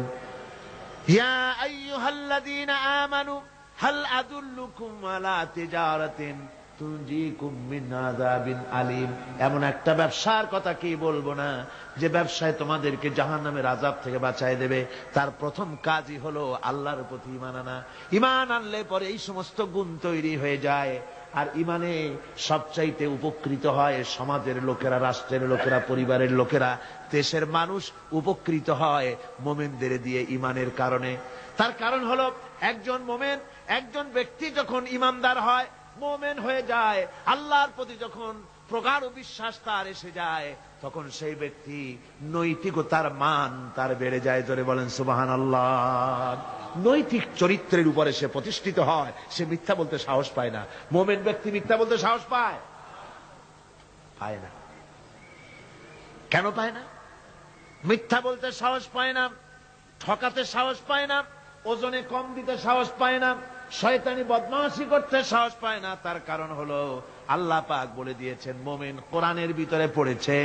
ইয়া আইয়ুহাল্লাযীনা আমানু হাল আদুল্লুকুম আলা তিজারাতিন তুনজিকুম মিন আযাবিন আলীম। এমন একটা ব্যবসার কথা কি বলবো না যে ব্যবসায় তোমাদেরকে জাহান্নামের আযাব থেকে বাঁচায় দেবে। তার প্রথম কাজই হলো আল্লাহর প্রতি ঈমান আনা। ঈমান আনলে পরে এই সমস্ত গুণ তৈরি হয়ে যায়। আর ঈমানে সবচাইতে উপকৃত হয় সমাজের লোকেরা, রাষ্ট্রের লোকেরা, পরিবারের লোকেরা, দেশের মানুষ উপকৃত হয় মোমেনদের দিয়ে ঈমানের কারণে। তার কারণ হলো একজন মোমেন, একজন ব্যক্তি যখন ঈমানদার হয়, মোমেন হয়ে যায়, আল্লাহর প্রতি যখন প্রগাঢ় বিশ্বাস তার এসে যায়, তখন সেই ব্যক্তি নৈতিকতার মান তার বেড়ে যায়। জোরে বলেন সুবহানাল্লাহ। নৈতিক চরিত্রের উপরে সে প্রতিষ্ঠিত হয়, সে মিথ্যা বলতে সাহস পায় না। মোমেন ব্যক্তি মিথ্যা বলতে সাহস পায়? পায় না। কেন পায় না? মিথ্যা বলতে সাহস পায় না, ঠকাতে সাহস পায় না, ওজনে কম দিতে সাহস পায় না, শয়তানি বদমাশি করতে সাহস পায় না। তার কারণ হলো আল্লাহ পাক বলে দিয়েছেন, মুমিন কোরআনের ভিতরে পড়েছে,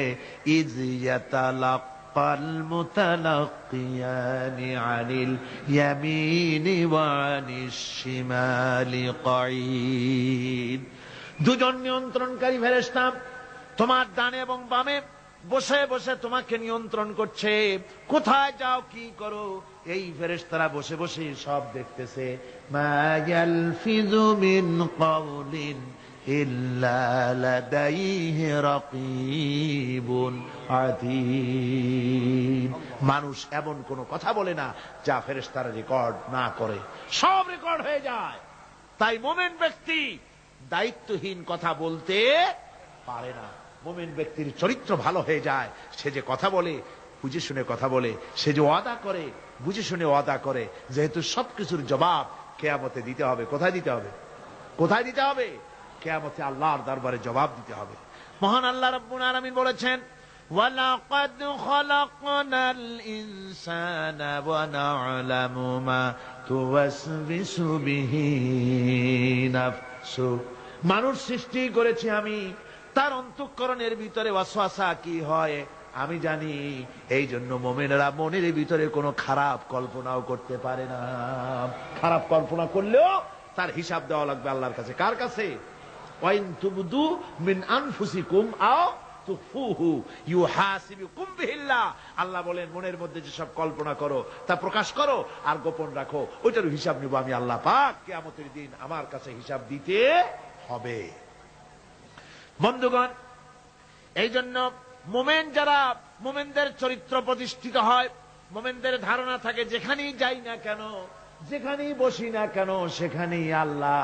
ইয ইয়াতালাক্কাল মুতালাক্কিয়ানি আনিল ইয়ামিনি ওয়া আনিশ শিমালি কাঈদ। দুজন নিয়ন্ত্রণকারী ফেরেশতা তোমার ডানে এবং বামে বসে বসে তোমাকে নিয়ন্ত্রণ করছে, কোথায় যাও কি করো এই ফেরেশতারা বসে বসে সব দেখতেছে। মা ইয়ালফিযু মিন কাওলিন ইল্লা লাদাইহি রাকীবুন আতীদ। মানুষ এমন কোন কথা বলে না যা ফেরেশতারা রেকর্ড না করে, সব রেকর্ড হয়ে যায়। তাই মুমিন ব্যক্তি দায়িত্বহীন কথা বলতে পারে না। মুমিন ব্যক্তির চরিত্র ভালো হয়ে যায়, সে যে কথা বলে বুঝে শুনে কথা বলে, সে যে ওয়াদা করে বুঝে শুনে ওয়াদা করে। যেহেতু সবকিছুর জবাব কিয়ামতে দিতে হবে। কোথায় দিতে হবে? কোথায় দিতে হবে? কিয়ামতে আল্লাহর দরবারে জবাব দিতে হবে। মহান আল্লাহ রাব্বুল আলামিন বলেছেন, ওয়ালাকাদ খালাকনাল ইনসানা ওয়া না'লামু মা তুওয়াসবিসু বিহি নাফসু। মানুষ সৃষ্টি করেছি আমি, তার অন্তঃকরণের ভিতরে ওয়াসওয়াসা কি হয় আমি জানি। এই জন্য মুমিনেরা মনের ভিতরে কোনো খারাপ কল্পনাও করতে পারে না। খারাপ কল্পনা করলেও তার হিসাব দেওয়া লাগবে আল্লাহর কাছে। কার কাছে? ওয়াইন তুবদু মিন আনফুসিকুম আও তুখফুহু ইউহাসিবুকুম বিহিল্লাহ। আল্লাহ বলেন, মনের মধ্যে যেসব কল্পনা করো তা প্রকাশ করো আর গোপন রাখো, ওইটার হিসাব নিব আমি আল্লাহ পাক। কিয়ামতের দিন আমার কাছে হিসাব দিতে হবে। বন্ধুগণ, এই জন্য মুমিন যারা, মুমিনদের চরিত্র প্রতিষ্ঠিত হয়, মুমিনদের ধারণা থাকে যেখানেই যাই না কেন, যেখানেই বসি না কেন, সেখানেই আল্লাহ,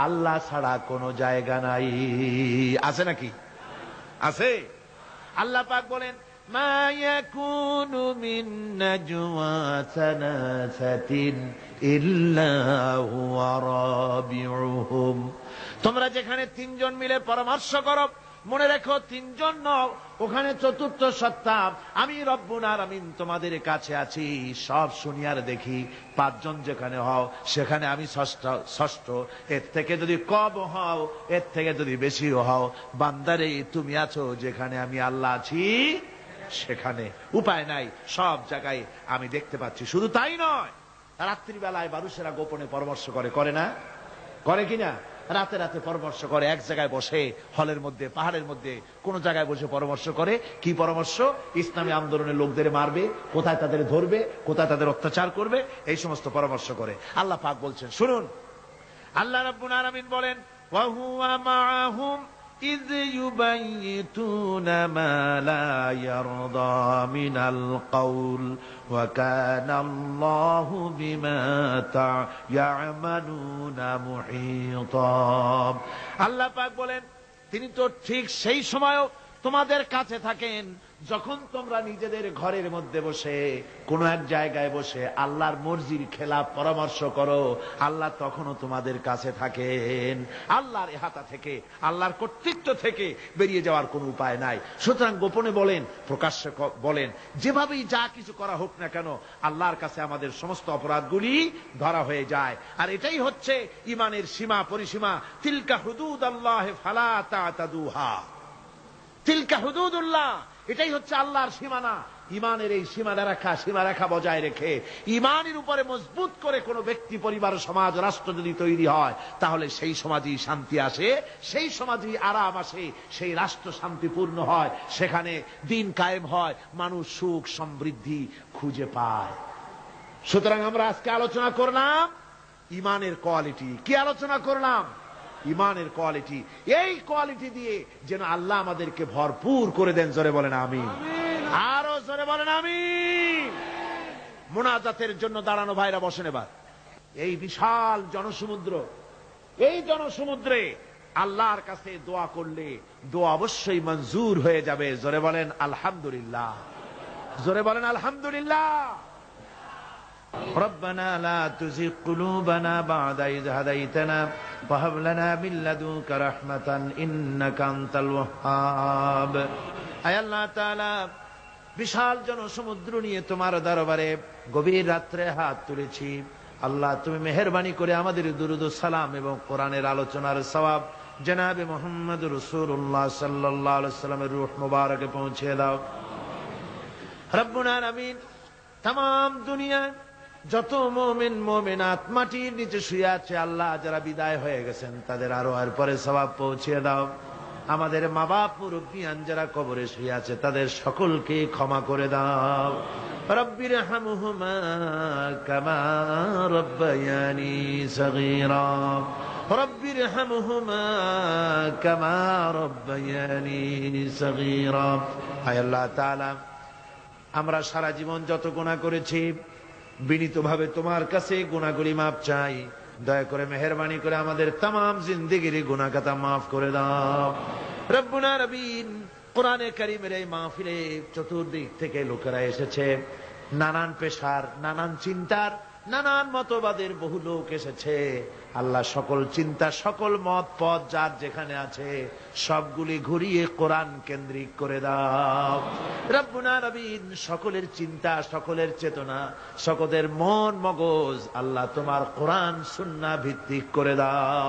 আল্লাহ ছাড়া কোনো জায়গা নাই। আছে নাকি? আছে। আল্লাহ পাক বলেন, মা ইয়াকুনু মিন নাজওয়া সালাসাতিন ইল্লা হুয়া রাবিউহুম। তোমরা যেখানে তিনজন মিলে পরামর্শ করো, মনে রেখো তিনজন নও, ওখানে চতুর্থ সত্তা আমি রব্বুল আলামিন তোমাদের কাছে আছি। সব শুনিয়ার দেখি, পাঁচজন যেখানে হও সেখানে আমি ষষ্ঠ। এর থেকে যদি কম হও, এর থেকে যদি বেশিও হও, বান্দারে তুমি আছো যেখানে আমি আল্লাহ আছি সেখানে। উপায় নাই, সব জায়গায় আমি দেখতে পাচ্ছি। শুধু তাই নয়, রাত্রিবেলায় মানুষেরা গোপনে পরামর্শ করে না? করে কিনা? রাতে রাতে পরামর্শ করে, এক জায়গায় বসে, হলের মধ্যে, পাহাড়ের মধ্যে, কোন জায়গায় বসে পরামর্শ করে। কি পরামর্শ? ইসলামী আন্দোলনের লোকদের মারবে, কোথায় তাদের ধরবে, কোথায় তাদের অত্যাচার করবে, এই সমস্ত পরামর্শ করে। আল্লাহ পাক বলছেন, শুনুন, আল্লাহ রাব্বুল আলামিন বলেন, ওয়া হুয়া মাআহুম ইয ইউবাইয়িতুনা মা লা ইয়ারদা মিনাল কাউল ওয়া কানা আল্লাহু বিমা ইয়ামালুনা মুহীতা। আল্লাহ পাক বলেন, তিনি তো ঠিক সেই সময়ও তোমাদের কাছে থাকেন যখন তোমরা নিজেদের ঘরের মধ্যে বসে, কোন এক জায়গায় বসে আল্লাহর মর্জির খেলাফ পরামর্শ করো, আল্লাহ তখনও তোমাদের কাছে থাকেন। আল্লাহর ইহাতা থেকে, আল্লাহর কর্তৃত্ব থেকে বেরিয়ে যাওয়ার কোন উপায় নাই। সুতরাং গোপনে বলেন, প্রকাশ্যে বলেন, যেভাবেই যা কিছু করা হোক না কেন, আল্লাহর কাছে আমাদের সমস্ত অপরাধগুলি ধরা হয়ে যায়। আর এটাই হচ্ছে ইমানের সীমা পরিসীমা। তিলকা হুদুদাল্লাহ ফালা তা'তাদুহা। তিলকা হুদুদুল্লাহ, এটাই হচ্ছে আল্লাহর সীমানা। ইমানের এই সীমারেখা বজায় রেখে ইমানের উপরে মজবুত করে কোন ব্যক্তি, পরিবার, সমাজ, রাষ্ট্র যদি তৈরি হয়, তাহলে সেই সমাজই শান্তি আসে, সেই সমাজই আরাম আসে, সেই রাষ্ট্র শান্তিপূর্ণ হয়, সেখানে দিন কায়েম হয়, মানুষ সুখ সমৃদ্ধি খুঁজে পায়। সুতরাং আমরা আজকে আলোচনা করলাম ইমানের কোয়ালিটি। কি আলোচনা করলাম? ইমানের কোয়ালিটি। এই কোয়ালিটি দিয়ে যেন আল্লাহ আমাদেরকে ভরপুর করে দেন। জোরে বলেন আমিন। আরো জোরে বলেন আমিন। মুনাজাতের জন্য দাঁড়ানো ভাইরা বসেন এবার। এই বিশাল জনসমুদ্র, এই জনসমুদ্রে আল্লাহর কাছে দোয়া করলে দোয়া অবশ্যই মঞ্জুর হয়ে যাবে। জোরে বলেন আলহামদুলিল্লাহ। জোরে বলেন আলহামদুলিল্লাহ। ربنا لا تزغ قلوبنا بعد إذ هديتنا وهب لنا من لدنك رحمة إنك أنت الوهاب। আয় আল্লাহ তাআলা, বিশাল জনসমুদ্র নিয়ে তোমার দরবারে গভীর রাত্রে হাত তুলেছি। আল্লাহ, তুমি মেহেরবানি করে আমাদের দুরূদ ও সালাম এবং কোরআনের আলোচনার সওয়াব জনাবে মুহাম্মদ রাসূলুল্লাহ সাল্লাল্লাহু আলাইহি ওয়াসাল্লামের রূহ মুবারকে পৌঁছে দাও। রব্বুল আলামিন, तमाम দুনিয়া যত মুমিন মুমিনাত মাটির নিচে শুয়ে আছে, আল্লাহ যারা বিদায় হয়ে গেছেন তাদের আরো আর পরে সওয়াব পৌঁছে দাও। আমাদের মা বাপ মুরব্বিয়ান যারা কবরে শুয়ে আছে তাদের সকলকে ক্ষমা করে দাও। রব্বির হামহুমা কামা রব্বায়ানি সগীরা। রব্বির হামহুমা কামা রব্বায়ানি সগীরা। আয় আল্লাহ তাআলা, আমরা সারা জীবন যত গুনাহ করেছি, বিনীতভাবে তোমার কাছে গুনাহগুলি মাপ চাই। দয়া করে মেহেরবানি করে আমাদের तमाम জিন্দেগির গুনাহ খাতা মাফ করে দাও। রব্বুল আলামিন, কোরআনে কারীমের এই মাহফিলে চতুর্দিক থেকে লোকেরা এসেছে, নানান পেশার, নানান চিন্তার, নানান মতবাদের বহু লোক এসেছে। আল্লাহ, সকল চিন্তা, সকল মত পথ যার যেখানে আছে সবগুলি ঘুরিয়ে কোরআন কেন্দ্রিক করে দাও। রব্বুল আলামিন, সকলের চিন্তা, সকলের চেতনা, সকলের মন মগজ আল্লাহ তোমার কোরআন সুন্নাহ ভিত্তিক করে দাও।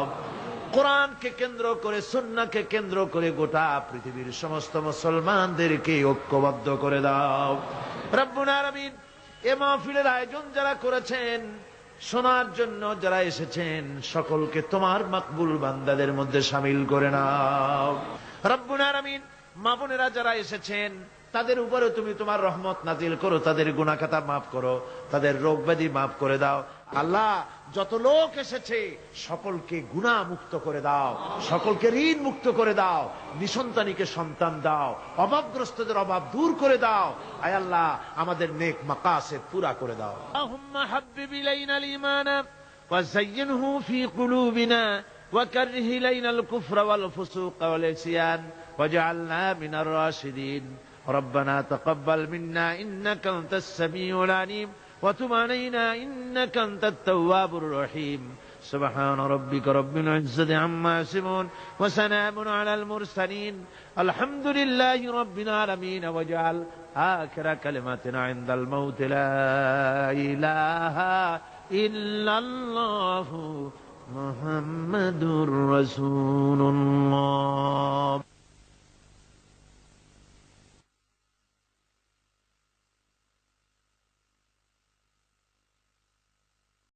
কোরআনকে কেন্দ্র করে, সুন্নাহকে কেন্দ্র করে গোটা পৃথিবীর সমস্ত মুসলমানদেরকে ঐক্যবদ্ধ করে দাও। রব্বুল আলামিন, এ মাহফিলের আয়োজন যারা করেছেন, শোনার জন্য যারা এসেছেন, সকলকে তোমার মাকবুল বান্দাদের মধ্যে শামিল করে নাও। রব্বুল আলামিন, মা বোনেরা যারা এসেছেন তাদের উপরে তুমি তোমার রহমত নাজিল করো, তাদের গুনাহ খাতা মাফ করো, তাদের রোগ ব্যাধি মাফ করে দাও। আল্লাহ, যত লোক এসেছে সকলকে গুনাহ মুক্ত করে দাও, সকলকে ঋণ মুক্ত করে দাও, নিসন্তানীকে সন্তান দাও, অভাবগ্রস্তদের অভাব দূর করে দাও। আয় আল্লাহ, আমাদের নেক মাকাসিদ পুরা করে দাও। আল্লাহুম্মা হাব্বিব ইলাইনাল ঈমান ওয়া যায়্যিনহু ফি কুলুবিনা ওয়া কাররিহ ইলাইনাল কুফরা ওয়াল ফুসুক ওয়াল ইসয়ান واجعلنا من الراشدين ربنا تقبل منا إنك أنت السميع العليم وتب علينا إنك أنت التواب الرحيم سبحان ربك رب العزة عما يصفون وسلام على المرسلين الحمد لله رب العالمين واجعل آخر كلمتنا عند الموت لا إله إلا الله محمد رسول الله